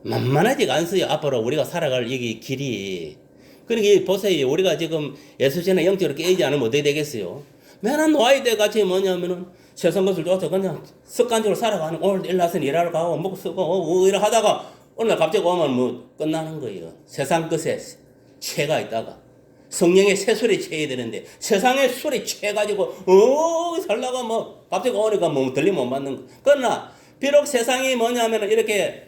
만만하지가 않어요. 앞으로 우리가 살아갈 이 길이. 그러니까 보세요. 우리가 지금 예수신앙 영적으로 깨지 않으면 어떻게 되겠어요? 맨날 노아의 때 같이 뭐냐면은 세상 것을 쫓아 그냥 습관적으로 살아가는 오늘 일나서 일하러 가고 먹고 쓰고 이러 하다가 오늘 갑자기 오면 뭐 끝나는 거예요. 세상 것에 채가 있다가 성령의 새 술에 취해야 되는데 세상의 술에 취해가지고 살다가 뭐 갑자기 오니까 뭐 들림 못 받는 거. 그러나 비록 세상이 뭐냐면은 이렇게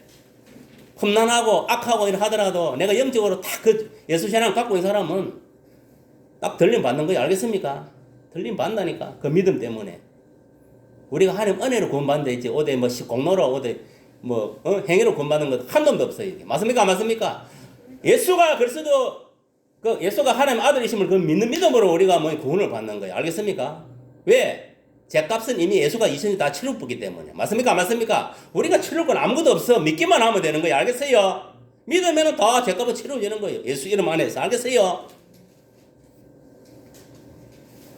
험난하고 악하고 이러 하더라도 내가 영적으로 딱 그 예수신앙 갖고 있는 사람은 딱 들림 받는 거예요. 알겠습니까? 들림 받는다니까. 그 믿음 때문에. 우리가 하나님 은혜로 구원받는데 있지. 어디 뭐 공로로 어디 뭐 행위로 구원받는 것 한 놈도 없어요. 이게. 맞습니까? 맞습니까? 예수가 그리스도 그 예수가 하나님 아들이심을 그 믿는 믿음으로 우리가 뭐 구원을 받는 거예요. 알겠습니까? 왜? 죄값은 이미 예수가 이전에 다 치렀기 때문에. 맞습니까? 맞습니까? 우리가 치를 건 아무것도 없어. 믿기만 하면 되는 거예요. 알겠어요? 믿으면 다 죄값은 치러지는 거예요. 예수 이름 안에서. 알겠어요?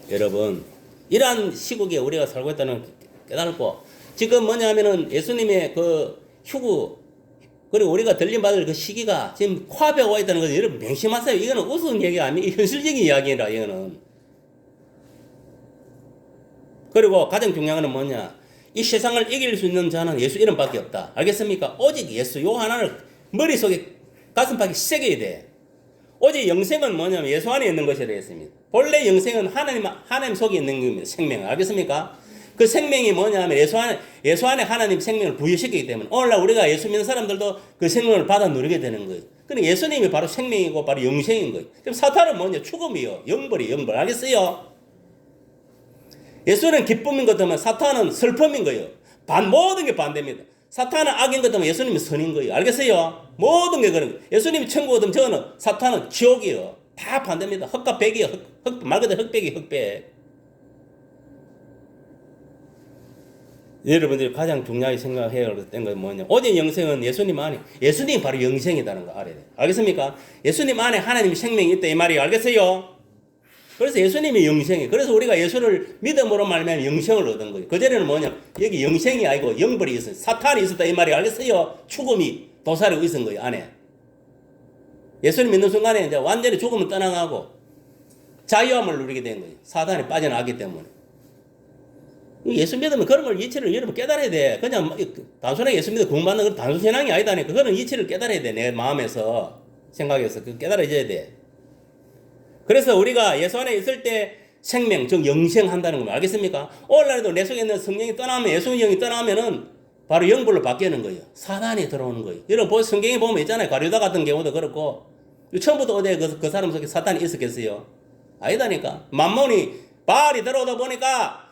여러분, 이러한 시국에 우리가 살고 있다는 깨달고, 지금 뭐냐면은 예수님의 그 휴구, 그리고 우리가 들림받을 그 시기가 지금 코앞에 와 있다는 것을 여러분 명심하세요. 이거는 우스운 얘기가 아니에요. 현실적인 이야기라, 이거는. 그리고 가장 중요한 건 뭐냐? 이 세상을 이길 수 있는 자는 예수 이름밖에 없다. 알겠습니까? 오직 예수 요 하나를 머릿속에 가슴팍에 새겨야 돼. 오직 영생은 뭐냐면 예수 안에 있는 것이라 했습니다. 본래 영생은 하나님 속에 있는 겁니다. 생명. 알겠습니까? 그 생명이 뭐냐면 예수 안에 하나님 생명을 부여시키기 때문에 오늘날 우리가 예수 믿는 사람들도 그 생명을 받아 누리게 되는 거예요. 그러니까 예수님이 바로 생명이고 바로 영생인 거예요. 그럼 사탄은 뭐냐? 죽음이요. 영벌이요. 영벌. 알겠어요? 예수는 기쁨인 것 같으면 사탄은 슬픔인 거예요. 모든 게 반대입니다. 사탄은 악인 것 같으면 예수님이 선인 거예요. 알겠어요? 모든 게 그런 거예요. 예수님이 천국 같으면 저는 사탄은 지옥이에요. 다 반대입니다. 흑과 백이에요. 말 그대로 흑백이 흑백. 여러분들이 가장 중요하게 생각해야 된 건 뭐냐? 오직 영생은 예수님 안에, 예수님이 바로 영생이라는 거 알아야 돼요. 알겠습니까? 예수님 안에 하나님의 생명이 있다 이 말이에요. 알겠어요? 그래서 예수님이 영생이에요. 그래서 우리가 예수를 믿음으로 말하면 영생을 얻은 거예요. 그전에는 뭐냐? 여기 영생이 아니고 영벌이 있어요. 사탄이 있었다 이 말이에요. 알겠어요? 죽음이 도사리고 있은 거예요. 안에. 예수님 믿는 순간에 이제 완전히 죽음을 떠나가고 자유함을 누리게 된 거예요. 사탄이 빠져나갔기 때문에. 예수 믿으면 그런 걸 이치를 여러분 깨달아야 돼. 그냥 단순하게 예수 믿어 구원받는 건 단순 신앙이 아니다니까. 그거는 이치를 깨달아야 돼. 내 마음에서 생각해서 그 깨달아져야 돼. 그래서 우리가 예수 안에 있을 때 생명, 즉 영생한다는 겁니다. 알겠습니까? 오늘날에도 내 속에 있는 성령이 떠나면 예수 영이 떠나면은 바로 영불로 바뀌는 거예요. 사단이 들어오는 거예요. 여러분 성경에 보면 있잖아요. 가룟유다 같은 경우도 그렇고 처음부터 어디에 그 사람 속에 사탄이 있었겠어요? 아니다니까. 만몬이 바알이 들어오다 보니까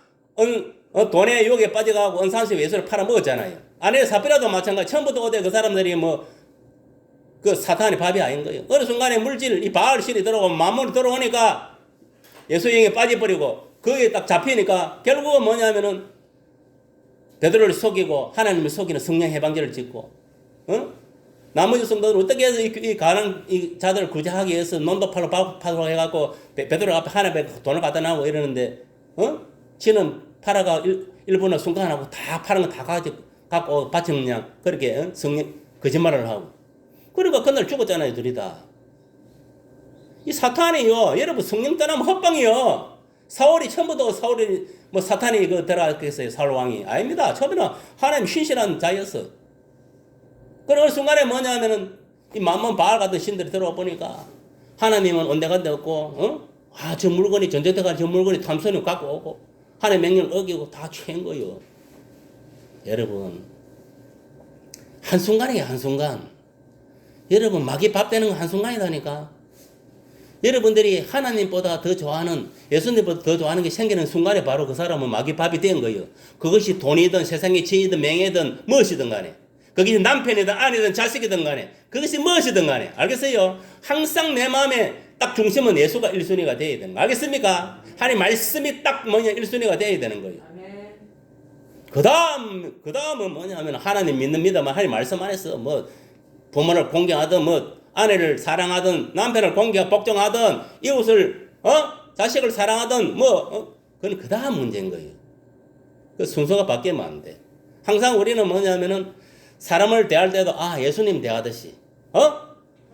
돈에 욕에 빠져가고 은산수에 예수를 팔아먹었잖아요. 아내 사피라도 마찬가지. 처음부터 어디에 그 사람들이 그 사탄이 밥이 아닌 거예요. 어느 순간에 물질, 이 바알신이 들어오고 만몬이 들어오니까 예수 영에 빠져버리고 거기에 딱 잡히니까 결국은 뭐냐면은 베드로를 속이고 하나님을 속이는 성령 해방제를 짓고, 나머지 성도들은 어떻게 해서 이 가난 이 자들을 구제하기 위해서 논도 파도록 해갖고 베드로 앞에 하나님에 돈을 갖다 놔고 이러는데, 지는 팔아가 일본어 순간하고 다 파는 거 다 갖고 바치는 그냥 그렇게 성령 거짓말을 하고. 그러니까 그날 죽었잖아요, 둘이 다. 이 사탄이요, 여러분 성령 떠나면 헛방이요. 사울이 처음부터 사탄이 들어갔겠어요, 사울 왕이. 아닙니다. 처음에는 하나님 신실한 자였어. 그런 순간에 뭐냐면은 이 만몬 바알 같은 신들이 들어와 보니까 하나님은 온데간데 없고, 저 물건이 전쟁터가 저 물건이 탐선을 갖고 오고 하나님 명령을 어기고 다 취한 거예요. 여러분 한순간이에요, 한순간. 여러분 마귀 밥 되는 건 한순간이다니까. 여러분들이 하나님보다 더 좋아하는, 예수님보다 더 좋아하는 게 생기는 순간에 바로 그 사람은 마귀 밥이 된 거예요. 그것이 돈이든 세상의 지위든 명예든 무엇이든 간에, 그것이 남편이든 아내든 자식이든 간에, 그것이 무엇이든 간에, 알겠어요? 항상 내 마음에 딱 중심은 예수가 1순위가 되어야 되는 거 알겠습니까? 하나님 말씀이 딱 1순위가 되어야 되는 거예요. 그 다음은 뭐냐면 하나님 믿습니다만 하나님 말씀 안에서 부모를 공경하든 아내를 사랑하든 남편을 복종하든 이웃을 자식을 사랑하든 그건 그 다음 문제인 거예요. 그 순서가 바뀌면 안 돼. 항상 우리는 뭐냐면은 사람을 대할 때도 예수님 대하듯이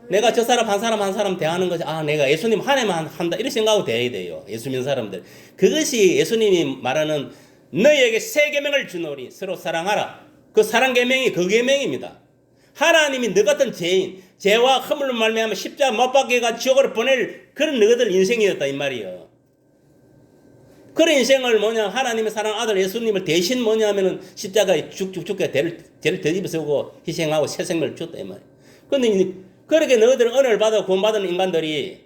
내가 저 사람 한 사람 대하는 것이 내가 예수님 하나님만 한다 이렇게 생각하고 대해야 돼요. 예수 믿는 사람들. 그것이 예수님이 말하는 너희에게 새 계명을 주노니 서로 사랑하라. 그 사랑 계명이 그 계명입니다. 하나님이 너 같은 죄와 허물로 말미암아 십자가 못 박혀가 지옥으로 보낼 그런 너희들 인생이었다 이 말이에요. 그런 인생을 하나님의 사랑 아들 예수님을 대신 하면은 십자가에 죽게 죄를 되짚어쓰고 희생하고 새 생명을 줬다 이 말이에요. 근데 그렇게 너희들은 은혜를 받아 구원받은 인간들이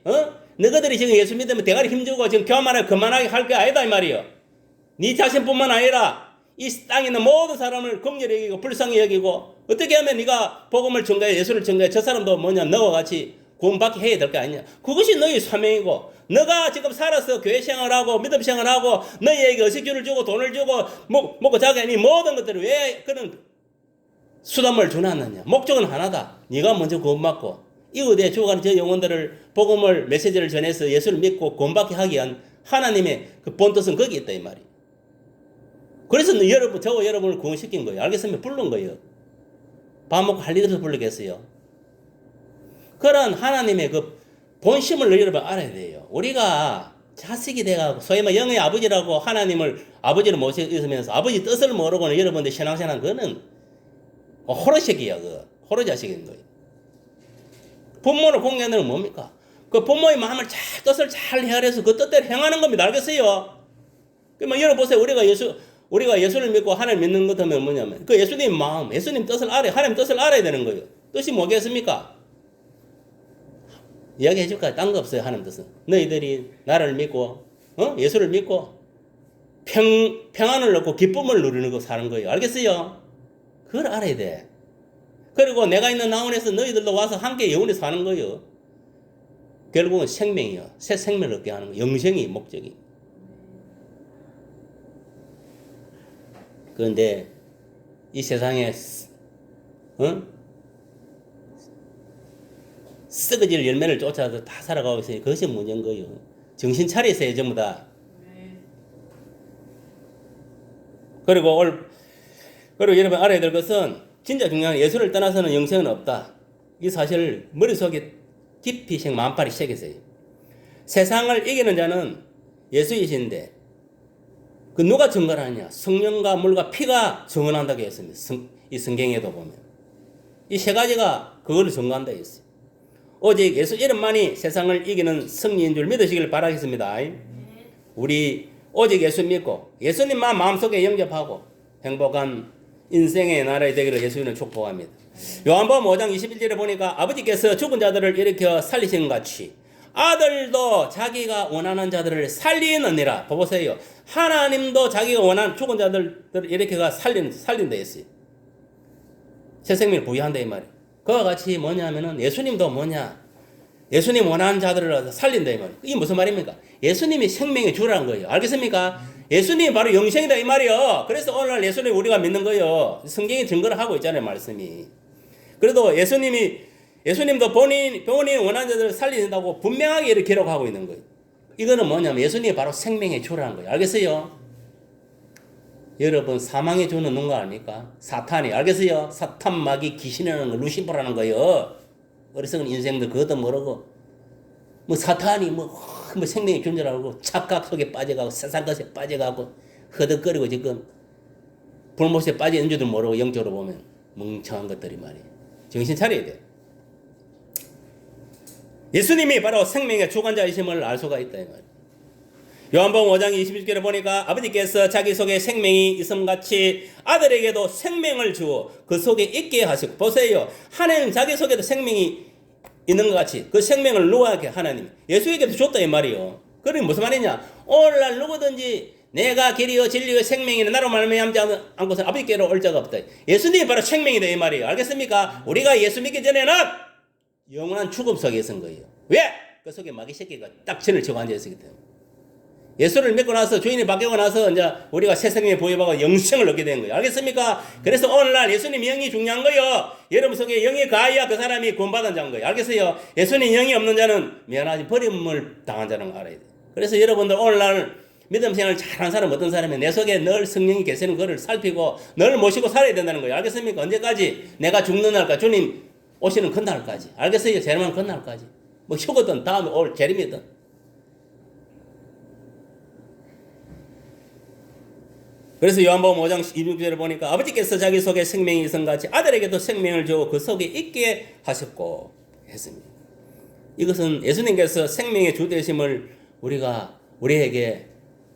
너희들이 지금 예수 믿으면 대가리 힘주고 지금 교만하게 그만하게 할 게 아니다 이 말이에요. 네 자신뿐만 아니라 이 땅에 있는 모든 사람을 긍휼히 여기고 불쌍히 여기고 어떻게 하면 네가 복음을 전가해 예수를 전가해 저 사람도 너와 같이 구원받게 해야 될 거 아니냐. 그것이 너희 사명이고 너가 지금 살아서 교회 생활하고 믿음 생활하고 너희에게 의식주를 주고 돈을 주고 먹고 자기 이 모든 것들을 왜 그런 수단을 주놨느냐. 목적은 하나다. 네가 먼저 구원받고 이웃에 죽어가는 저 영혼들을 복음을 메시지를 전해서 예수를 믿고 구원받게 하기 위한 하나님의 그 본뜻은 거기 있다 이 말이에요. 그래서 저와 여러분을 구원시킨 거예요. 알겠습니까? 부른 거예요. 밥 먹고 할 일 없어서 부르겠어요. 그런 하나님의 그 본심을 여러분 알아야 돼요. 우리가 자식이 돼가고 소위 말 영의 아버지라고 하나님을 아버지를 모시면서 아버지 뜻을 모르고는 여러분들 신앙생활 그거는 호로새끼야. 그 호로자식인 거예요. 부모를 공개하는 건 뭡니까? 그 부모의 마음을 잘 뜻을 잘 헤아려서 그 뜻대로 행하는 겁니다. 알겠어요? 그러면 여러분 보세요. 우리가 예수를 믿고 하나님 믿는 것 하면 뭐냐면 그 예수님 마음, 예수님 뜻을 알아야 하나님 뜻을 알아야 되는 거예요. 뜻이 뭐겠습니까? 이야기해 줄까요? 딴 거 없어요. 하나님 뜻은 너희들이 나를 믿고 예수를 믿고 평안을 얻고 기쁨을 누리는 거 사는 거예요. 알겠어요? 그걸 알아야 돼. 그리고 내가 있는 나원에서 너희들도 와서 함께 영원히 사는 거예요. 결국은 생명이요. 새 생명을 얻게 하는 거. 영생이 목적이. 그런데 이 세상에 썩어질 열매를 쫓아서 다 살아가고 있으니 그것이 문제인 거예요. 정신 차리세요. 전부 다. 그리고 여러분 알아야 될 것은 진짜 중요한 예수를 떠나서는 영생은 없다. 이 사실을 머릿속에 깊이 마음빨이 새기세요. 세상을 이기는 자는 예수이신데 그 누가 증거하느냐? 성령과 물과 피가 증언한다고 했습니다. 이 성경에도 보면 이 세 가지가 그걸 증거한다고 했어요. 오직 예수 이름만이 세상을 이기는 승리인 줄 믿으시길 바라겠습니다. 우리 오직 예수 믿고 예수님만 마음속에 영접하고 행복한 인생의 나라에 되기를 예수님은 축복합니다. 요한복음 5장 21절에 보니까 아버지께서 죽은 자들을 일으켜 살리신 것 같이 아들도 자기가 원하는 자들을 살리느니라. 보세요. 하나님도 자기가 원하는 죽은 자들을 일으켜가 살린다 했어요. 새 생명을 부여한다 이 말이에요. 그와 같이 뭐냐면은 예수님도 뭐냐? 예수님 원하는 자들을 살린다 이 말이에요. 이게 무슨 말입니까? 예수님이 생명의 주라는 거예요. 알겠습니까? 예수님이 바로 영생이다 이 말이에요. 그래서 오늘날 예수님 우리가 믿는 거예요. 성경이 증거를 하고 있잖아요, 말씀이. 그래도 예수님도 본인 원하는 자들을 살린다고 분명하게 이렇게 기록하고 있는 거예요. 이거는 뭐냐면 예수님이 바로 생명의 주라는 거예요. 알겠어요? 여러분 사망의 주는 누가 아닙니까? 사탄이. 알겠어요? 사탄, 마귀, 귀신이라는 거 루시퍼라는 거예요. 어리석은 인생들 그것도 모르고 뭐 사탄이 뭐 생명의 존재라고 착각 속에 빠져가고 세상 것에 빠져가고 허덕거리고 지금 불못에 빠져 있는 줄도 모르고 영적으로 보면 멍청한 것들이 말이에요. 정신 차려야 돼. 예수님이 바로 생명의 주관자이심을 알 수가 있다 이 말이에요. 요한복음 5장 21절에 보니까 아버지께서 자기 속에 생명이 있음같이 아들에게도 생명을 주어 그 속에 있게 하시고 보세요. 하나님 자기 속에도 생명이 있는 것 같이 그 생명을 누구에게 하나님 예수에게도 줬다 이 말이에요. 그러니 무슨 말이냐? 오늘날 누구든지 내가 길이요 진리요 생명이는 나로 말미암지 않고서 아버지께로 올 자가 없다. 예수님이 바로 생명이다 이 말이에요. 알겠습니까? 우리가 예수 믿기 전에는 영원한 죽음 속에 있은 거예요. 왜? 그 속에 마귀 새끼가 딱 진을 치고 앉아있기 때문에. 예수를 믿고 나서 주인이 바뀌고 나서 이제 우리가 새 생명에 부여받고 영생을 얻게 된 거예요. 알겠습니까? 그래서 오늘날 예수님 영이 중요한 거예요. 여러분 속에 영이 가야 그 사람이 구원받은 자인 거예요. 알겠어요? 예수님 영이 없는 자는 미안하지 버림을 당한 자는 알아야 돼요. 그래서 여러분들 오늘날 믿음 생활을 잘하는 사람 어떤 사람이 내 속에 늘 성령이 계시는 것을 살피고 늘 모시고 살아야 된다는 거예요. 알겠습니까? 언제까지? 내가 죽는 날까지 주님 오시는 그 날까지. 알겠어요? 재림하는 그 날까지. 뭐 휴거든 다음에 올 재림이든. 그래서 요한복음 5장 26절에 보니까 아버지께서 자기 속에 생명이 있음같이 아들에게도 생명을 주어 그 속에 있게 하셨고 했습니다. 이것은 예수님께서 생명의 주 되심을 우리에게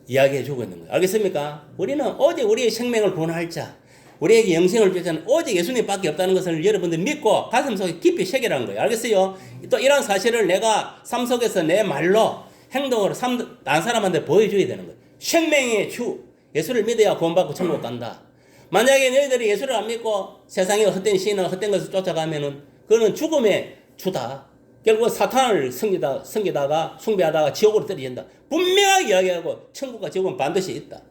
이야기해 주고 있는 거예요. 알겠습니까? 우리는 오직 우리의 생명을 구원할 자, 우리에게 영생을 주는 자는 오직 예수님밖에 없다는 것을 여러분들 믿고 가슴속에 깊이 새기라는 거예요. 알겠어요? 또 이런 사실을 내가 삶 속에서 내 말로 행동으로 다른 사람한테 보여줘야 되는 거예요. 생명의 주 예수를 믿어야 구원받고 천국 간다. 만약에 너희들이 예수를 안 믿고 세상의 헛된 신을 헛된 것을 쫓아가면은 그거는 죽음의 주다. 결국 사탄을 섬기다가 숭배하다가 지옥으로 떨어진다. 분명하게 이야기하고 천국과 지옥은 반드시 있다.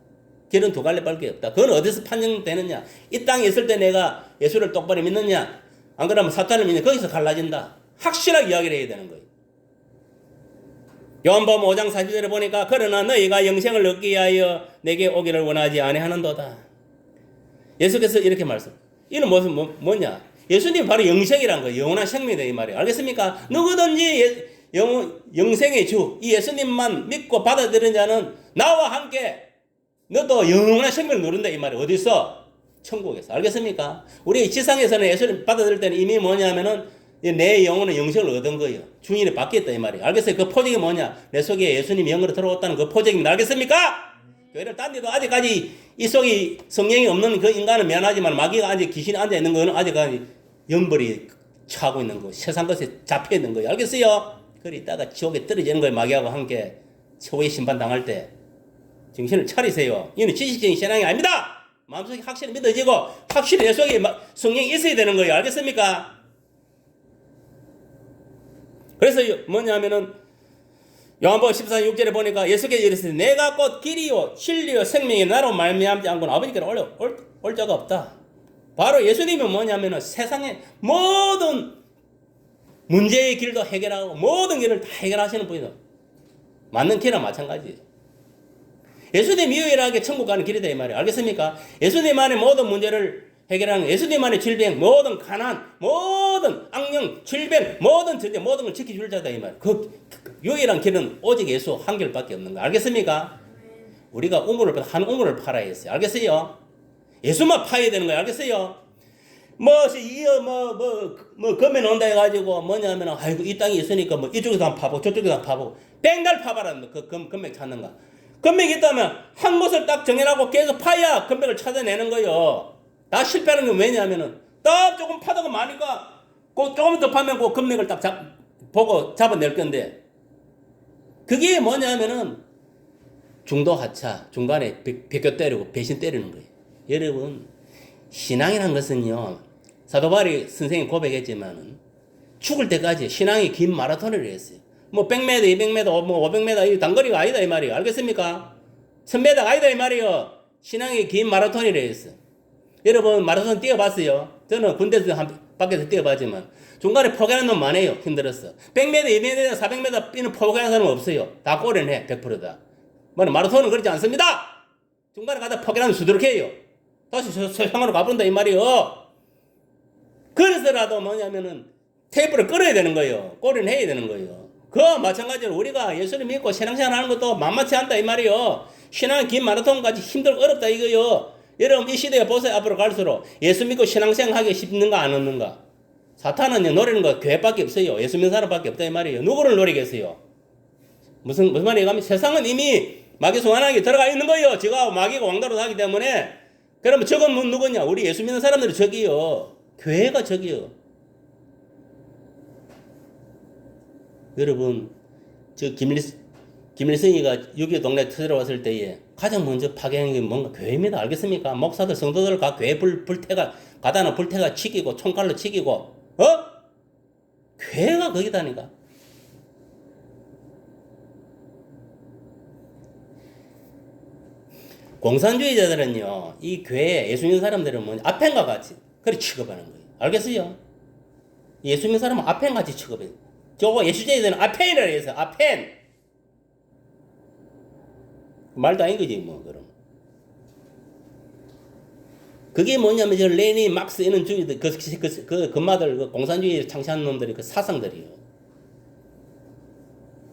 길은 두 갈래밖에 없다. 그건 어디서 판정되느냐? 이 땅에 있을 때 내가 예수를 똑바로 믿느냐? 안 그러면 사탄을 믿느냐? 거기서 갈라진다. 확실하게 이야기를 해야 되는 거예요. 요한복음 5장 40절에 보니까 그러나 너희가 영생을 얻기 위하여 내게 오기를 원하지 아니하는도다. 예수께서 이렇게 말씀. 이는 뭐냐? 예수님 바로 영생이란 거예요. 영원한 생명이다 이 말이에요. 알겠습니까? 누구든지 영생의 주, 이 예수님만 믿고 받아들이는 자는 나와 함께 너도 영원한 생명을 누른다 이 말이 어디 있어? 천국에서. 알겠습니까? 우리 지상에서는 예수님 받아들일 때는 이미 뭐냐면은 내 영혼은 영생을 얻은 거예요. 주인이 바뀌었다 이 말이에요. 알겠어요? 그 포장이 뭐냐? 내 속에 예수님이 영으로 들어왔다는 그 포장입니다. 알겠습니까? 교회를 다니도 아직까지 이 속에 성령이 없는 그 인간은 미안하지만 마귀가 아직 귀신이 앉아 있는 거는 아직까지 영벌이 차고 있는 거, 세상 것에 잡혀 있는 거예요. 알겠어요? 그래 이따가 지옥에 떨어지는 거예요. 마귀하고 함께 최후의 심판 당할 때 정신을 차리세요. 이는 지식적인 신앙이 아닙니다. 마음속에 확실히 믿어지고 확실히 내 속에 성령이 있어야 되는 거예요. 알겠습니까? 그래서 뭐냐면은 요한복음 14장 6절에 보니까 예수께서 이르시되 내가 곧 길이요 진리요 생명이 나로 말미암지 않고는 아버지께로 올 자가 없다. 바로 예수님은 뭐냐면은 세상의 모든 문제의 길도 해결하고 모든 길을 다 해결하시는 분이다. 맞는 길은 마찬가지예요. 예수님 유일하게 천국 가는 길이다 이 말이에요. 알겠습니까? 예수님 안에 모든 문제를 해결하는 예수님 안에 질병, 모든 가난, 모든 악령, 질병, 모든 전제, 모든 걸 지켜줄 자다 이 말이에요. 그 유일한 길은 오직 예수 한 길밖에 없는 거 알겠습니까? 우리가 한 우물을 팔아야 했어요. 알겠어요? 예수만 파야 되는 거예요. 알겠어요? 금에 온다 해가지고 뭐냐면 아이고 이 땅이 있으니까 뭐 이쪽에서 한 파보 저쪽에서 한 파보 뱅달 파봐라 그 금맥 찾는가. 금맥이 있다면 한 곳을 딱 정해놓고 계속 파야 금맥을 찾아내는 거예요. 다 실패하는 게 왜냐하면은 딱 조금 파다가 많으니까 그 조금 더 파면 그 금맥을 딱 보고 잡아낼 건데 그게 뭐냐면은 중도 하차 중간에 베껴 때리고 배신 때리는 거예요. 여러분 신앙이란 것은요 사도 바울이 선생님 고백했지만은 죽을 때까지 신앙이 긴 마라톤을 했어요. 뭐 100m, 200m, 뭐 500m 이 단거리가 아니다 이 말이에요. 알겠습니까? 1000m 아니다 이 말이에요. 신앙이 긴 마라톤이라 했어요. 여러분 마라톤 뛰어봤어요? 저는 군대에서 한 밖에서 뛰어봤지만 중간에 포기하는 놈 많아요. 힘들었어. 100m, 200m, 400m 뛰는 포기하는 사람은 없어요. 다 꼬리는 100%다. 마라톤은 그렇지 않습니다. 중간에 가다 포기하는 수두룩해요. 다시 세상으로 가본다 이 말이에요. 그래서라도 뭐냐면은 테이프를 끌어야 되는 거예요. 꼬리는 해야 되는 거예요. 그 마찬가지로 우리가 예수를 믿고 신앙생활 하는 것도 만만치 않다 이 말이에요. 신앙 긴 마라톤까지 힘들고 어렵다 이거요. 여러분 이 시대에 보세요. 앞으로 갈수록 예수 믿고 신앙생활 하기 쉽는가 안 없는가. 사탄은 노리는 거 교회밖에 없어요. 예수 믿는 사람밖에 없다 이 말이에요. 누구를 노리겠어요? 무슨 말이에요? 가면 세상은 이미 마귀 소환하게 들어가 있는 거예요. 지가 마귀가 왕따로 하기 때문에. 그러면 적은 누구냐? 우리 예수 믿는 사람들이 적이요. 교회가 적이요. 여러분 저 김일성이가 6.25 동네 터져 왔을 때에 가장 먼저 파괴한 게 뭔가 교회입니다. 알겠습니까? 목사들 성도들 각 교회 불태가 가다나 불태가 치기고 총칼로 치기고 교회가 거기다니까. 공산주의자들은요 이 교회 예수 믿는 사람들은 뭐 아펜과 같이 그렇게 취급하는 거예요. 알겠어요? 예수 믿는 사람은 아펜 같이 취급해요. 저거 예수주의자들은 아펜이라 해서 아펜 말도 아닌 거지 뭐 그럼. 그게 뭐냐면 저 레닌, 막스 이런 주의들 그 금마들 그 공산주의 창시한 놈들이 그 사상들이요.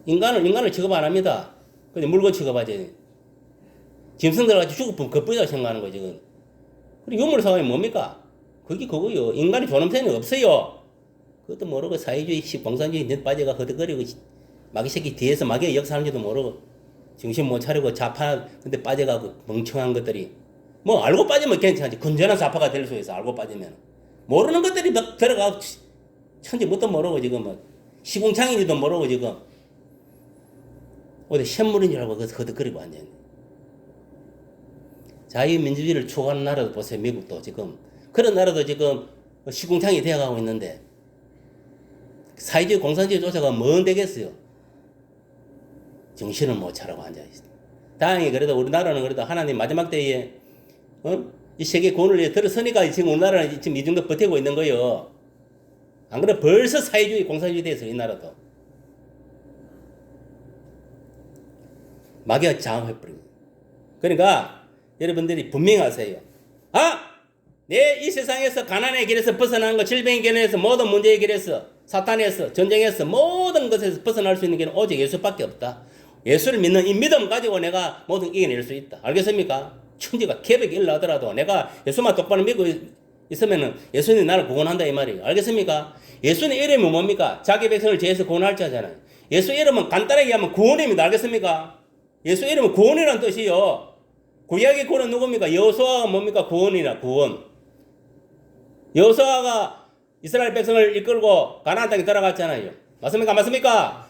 인간을 취급 안 합니다. 근데 물건 취급하지. 짐승들 같이 죽을 것뿐이라고 생각하는 거지 지금. 그리고 유물 사회는 뭡니까? 그게 그거요. 인간이 존엄성이 없어요. 그것도 모르고 사회주의, 공산주의 net 빠져가 허덕거리고 마귀 새끼 뒤에서 마귀의 역사하는지도 모르고 정신 못 차리고 좌파 근데 빠져가고 멍청한 것들이 뭐 알고 빠지면 괜찮지. 건전한 좌파가 될 수 있어. 알고 빠지면 모르는 것들이 막 들어가고 천지 뭣도 모르고 지금 뭐 시궁창인지도 모르고 지금 어디 샘물인 줄 알고 허덕거리고 앉아있네. 자유민주주의를 추구하는 나라도 보세요. 미국도 지금 그런 나라도 지금 시궁창이 되어가고 있는데 사회주의 공산주의 쫓아가 뭔 되겠어요. 정신을 못 차리고 앉아있어. 다행히 그래도 우리나라는 그래도 하나님 마지막 때에 이 세계 구원을 위해 들어서니까 지금 우리나라는 지금 이 정도 버티고 있는 거예요. 안 그래 벌써 사회주의 공산주의 돼서 이 나라도 마귀가 장악해버립니다. 그러니까 여러분들이 분명히 아세요. 내 이 세상에서 가난의 길에서 벗어나는 거, 질병의 길에서 모든 문제의 길에서 사탄에서, 전쟁에서, 모든 것에서 벗어날 수 있는 게 오직 예수밖에 없다. 예수를 믿는 이 믿음 가지고 내가 모든 이겨낼 수 있다. 알겠습니까? 천지가 개벽이 일어나더라도 내가 예수만 똑바로 믿고 있으면은 예수님이 나를 구원한다 이 말이에요. 알겠습니까? 예수님 이름이 뭡니까? 자기 백성을 죄에서 구원할 자잖아요. 예수 이름은 간단하게 하면 구원입니다. 알겠습니까? 예수 이름은 구원이라는 뜻이요. 구약의 구원은 누굽니까? 여호수아가 뭡니까? 구원이라 구원. 여호수아가 이스라엘 백성을 이끌고 가나안 땅에 들어갔잖아요. 맞습니까? 맞습니까?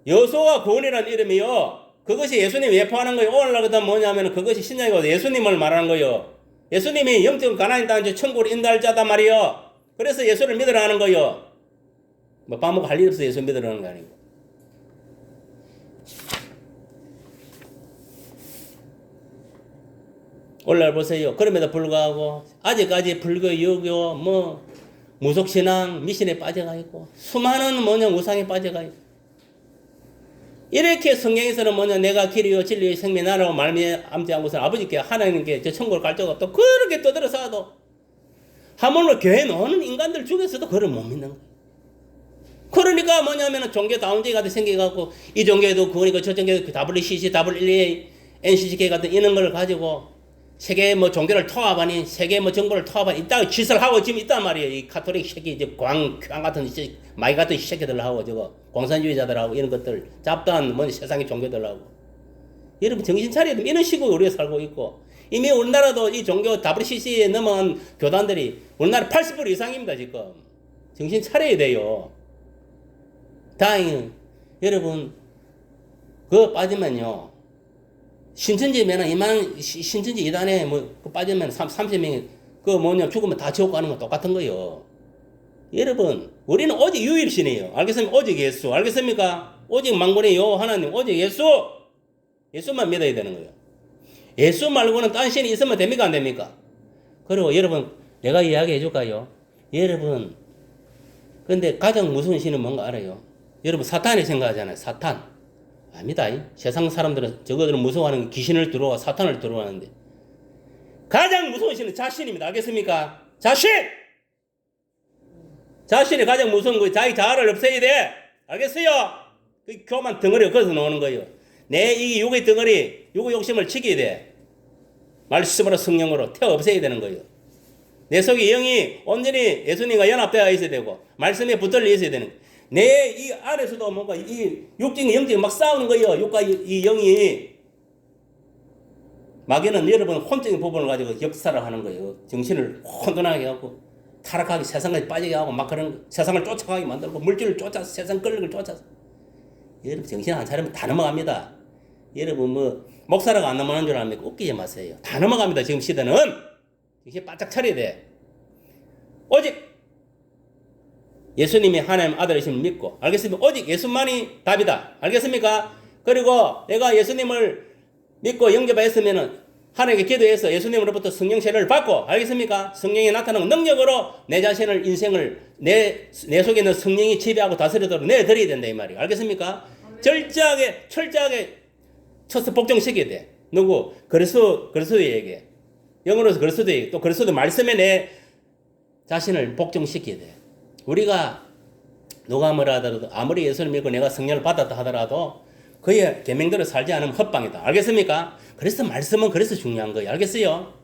여호수아가 구원이라는 이름이요. 그것이 예수님이 예포하는 거예요. 오늘날 그다음 뭐냐면 그것이 신약이고 예수님을 말하는 거예요. 예수님이 영적 가나안 땅에 천국으로 인도할 자단 말이요. 그래서 예수를 믿으라는 거예요. 뭐 밥 먹고 할 일 없어 예수 믿으라는 거 아니고. 오늘날 보세요. 그럼에도 불구하고 아직까지 불교, 유교, 뭐 무속신앙, 미신에 빠져가 있고 수많은 우상에 빠져가 있고 이렇게 성경에서는 내가 길이요 진리요 생명 나라고 말미암지 않고서 아버지께 하나님께 저 천국을 갈 자가 없다. 그렇게 떠들어서도 하물며 교회 나오는 인간들 중에서도 그걸 못 믿는 거예요. 그러니까 종교다운제이 같은 생겨갖고 이 종교에도 그거니까 저 종교에도 WCC, WLA, NCCK 같은 이런 걸 가지고 세계 종교를 통합하니 세계 정보를 통합하니 이따 짓을 하고 지금 있단 말이에요. 이 카톨릭 새끼 이제 광 같은 마이 같은 새끼들하고 저거 공산주의자들하고 이런 것들 잡다한 세상의 종교들하고 여러분 정신 차려야 됩니다. 이런 식으로 우리가 살고 있고 이미 우리나라도 이 종교 WCC에 넘어간 교단들이 우리나라 80% 이상입니다. 지금 정신 차려야 돼요. 다행히 여러분 그거 빠지면요 신천지면은 신천지 이단에 빠지면 30명이 죽으면 다 지옥 가는 거 똑같은 거예요. 여러분 우리는 오직 유일신이에요. 알겠습니까? 오직 예수. 알겠습니까? 오직 만군의 여호와 하나님 오직 예수만 믿어야 되는 거예요. 예수 말고는 딴 신이 있으면 됩니까? 안 됩니까? 그리고 여러분 내가 이야기해 줄까요? 여러분 근데 가장 무서운 신은 뭔가 알아요? 여러분 사탄이 생각하잖아요. 사탄. 아닙니다. 세상 사람들은 저거들은 무서워하는 귀신을 들어와 사탄을 들어와하는데 가장 무서운 신은 자신입니다. 알겠습니까? 자신이 가장 무서운 거예요. 자기 자아를 없애야 돼. 알겠어요? 그 교만 덩어리가 거기서 나오는 거예요. 내 이 육의 덩어리, 육의 욕심을 지켜야 돼. 말씀으로 성령으로 태워 없애야 되는 거예요. 내 속에 영이 온전히 예수님과 연합되어 있어야 되고 말씀에 붙들려 있어야 되는 거예요. 내 이 안에서도 뭔가 이 육정이 영정이 막 싸우는 거예요. 육과 이 영이. 마귀는 여러분 혼적인 부분을 가지고 역사를 하는 거예요. 정신을 혼돈하게 하고 타락하게 세상까지 빠지게 하고 막 그런 세상을 쫓아가게 만들고 물질을 쫓아서 세상 권력을 쫓아서 여러분 정신 안 차리면 다 넘어갑니다. 여러분 목사라고 안 넘어가는 줄 압니까? 웃기지 마세요. 다 넘어갑니다. 지금 시대는 정신 바짝 차려야 돼. 오직 예수님이 하나님 아들이심을 믿고 알겠습니까? 오직 예수만이 답이다. 알겠습니까? 그리고 내가 예수님을 믿고 영접했으면은 하나님께 기도해서 예수님으로부터 성령 세례를 받고 알겠습니까? 성령이 나타나는 능력으로 내 자신을 인생을 내 속에 있는 성령이 지배하고 다스리도록 내드려야 된다 이 말이에요. 알겠습니까? 철저하게 쳐서 복종시켜야 돼. 누구? 그리스도에게 영으로서 그리스도에게 또 그리스도 말씀에 내 자신을 복종시켜야 돼. 우리가 누가 뭐라 하더라도 아무리 예수를 믿고 내가 성령을 받았다 하더라도 그의 계명대로 살지 않으면 헛방이다. 알겠습니까? 그래서 말씀은 그래서 중요한 거예요. 알겠어요?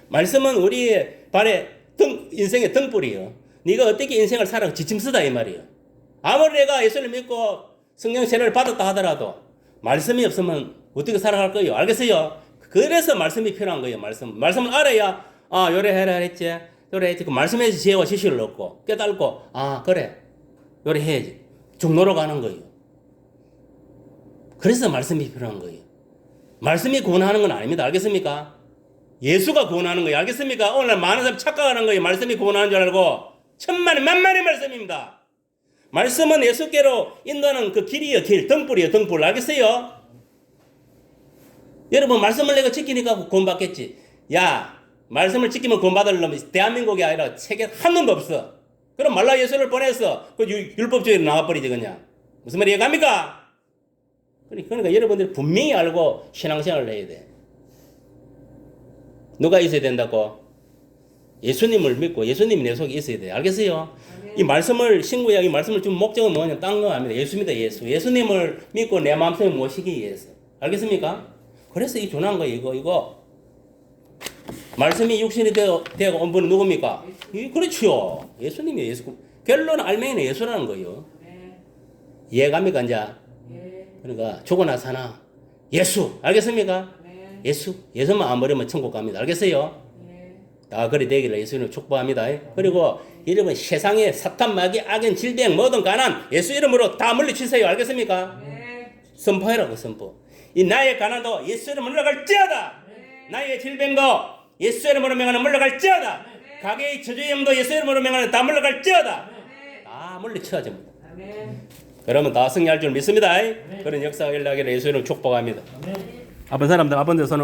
말씀은 우리의 발에 인생의 등불이에요. 네가 어떻게 인생을 살아 지침서다 이 말이에요. 아무리 내가 예수를 믿고 성령 세례를 받았다 하더라도 말씀이 없으면 어떻게 살아갈 거예요? 알겠어요? 그래서 말씀이 필요한 거예요. 말씀을 알아야 요래 해라 했지. 요래 했지. 그 말씀에서 지혜와 지식을 얻고 깨닫고 그래 요래 해야지. 중로로 가는 거예요. 그래서 말씀이 필요한 거예요. 말씀이 구원하는 건 아닙니다. 알겠습니까? 예수가 구원하는 거예요. 알겠습니까? 오늘 많은 사람이 착각하는 거예요. 말씀이 구원하는 줄 알고 천만의 만만의 말씀입니다. 말씀은 예수께로 인도하는 그 길이요. 등불이요. 등불. 알겠어요? 여러분 말씀을 내가 지키니까 구원받겠지. 야 말씀을 지키면 구원받을 놈이 대한민국이 아니라 세계 한 놈도 없어. 그럼 말라 예수를 보내서 그 율법주의로 나와버리지 그냥. 무슨 말이 이해갑니까? 그러니까 여러분들이 분명히 알고 신앙생활을 해야 돼. 누가 있어야 된다고? 예수님을 믿고 예수님이 내 속에 있어야 돼요. 알겠어요? 이 말씀을 신구약 이 말씀을 준 목적은 뭐냐? 딴 거 아닙니다. 예수입니다. 예수. 예수님을 믿고 내 마음속에 모시기 위해서. 알겠습니까? 그래서 이 준한 거예요. 이거. 말씀이 육신이 되고 온 분은 누굽니까? 그렇죠. 예수님이에요. 예수. 결론은 알맹이는 예수라는 거예요. 이해갑니까 이제? 그러니까 죽어나 사나 예수. 알겠습니까? 예수. 예수만 안 버리면 천국 갑니다. 알겠어요? 다 그리 되기를 예수님 축복합니다. 그리고 여러분 세상에 사탄 마귀 악인 질병 뭐든 가난 예수 이름으로 다 물리치세요. 알겠습니까? 선포해라고 선포. 이 나의 가난도 예수 이름으로 물러갈지어다. 나의 질병도 예수 이름으로 명하는 물러갈지어다. 가게의 저주염도 예수 이름으로 명하는 다 물러갈지어다. 다 물리쳐야 됩니다. 그러면 다 승리할 줄 믿습니다. 그런 역사가 일어나기를 예수 이름 축복합니다. 아픈 사람들 아픈 데 손을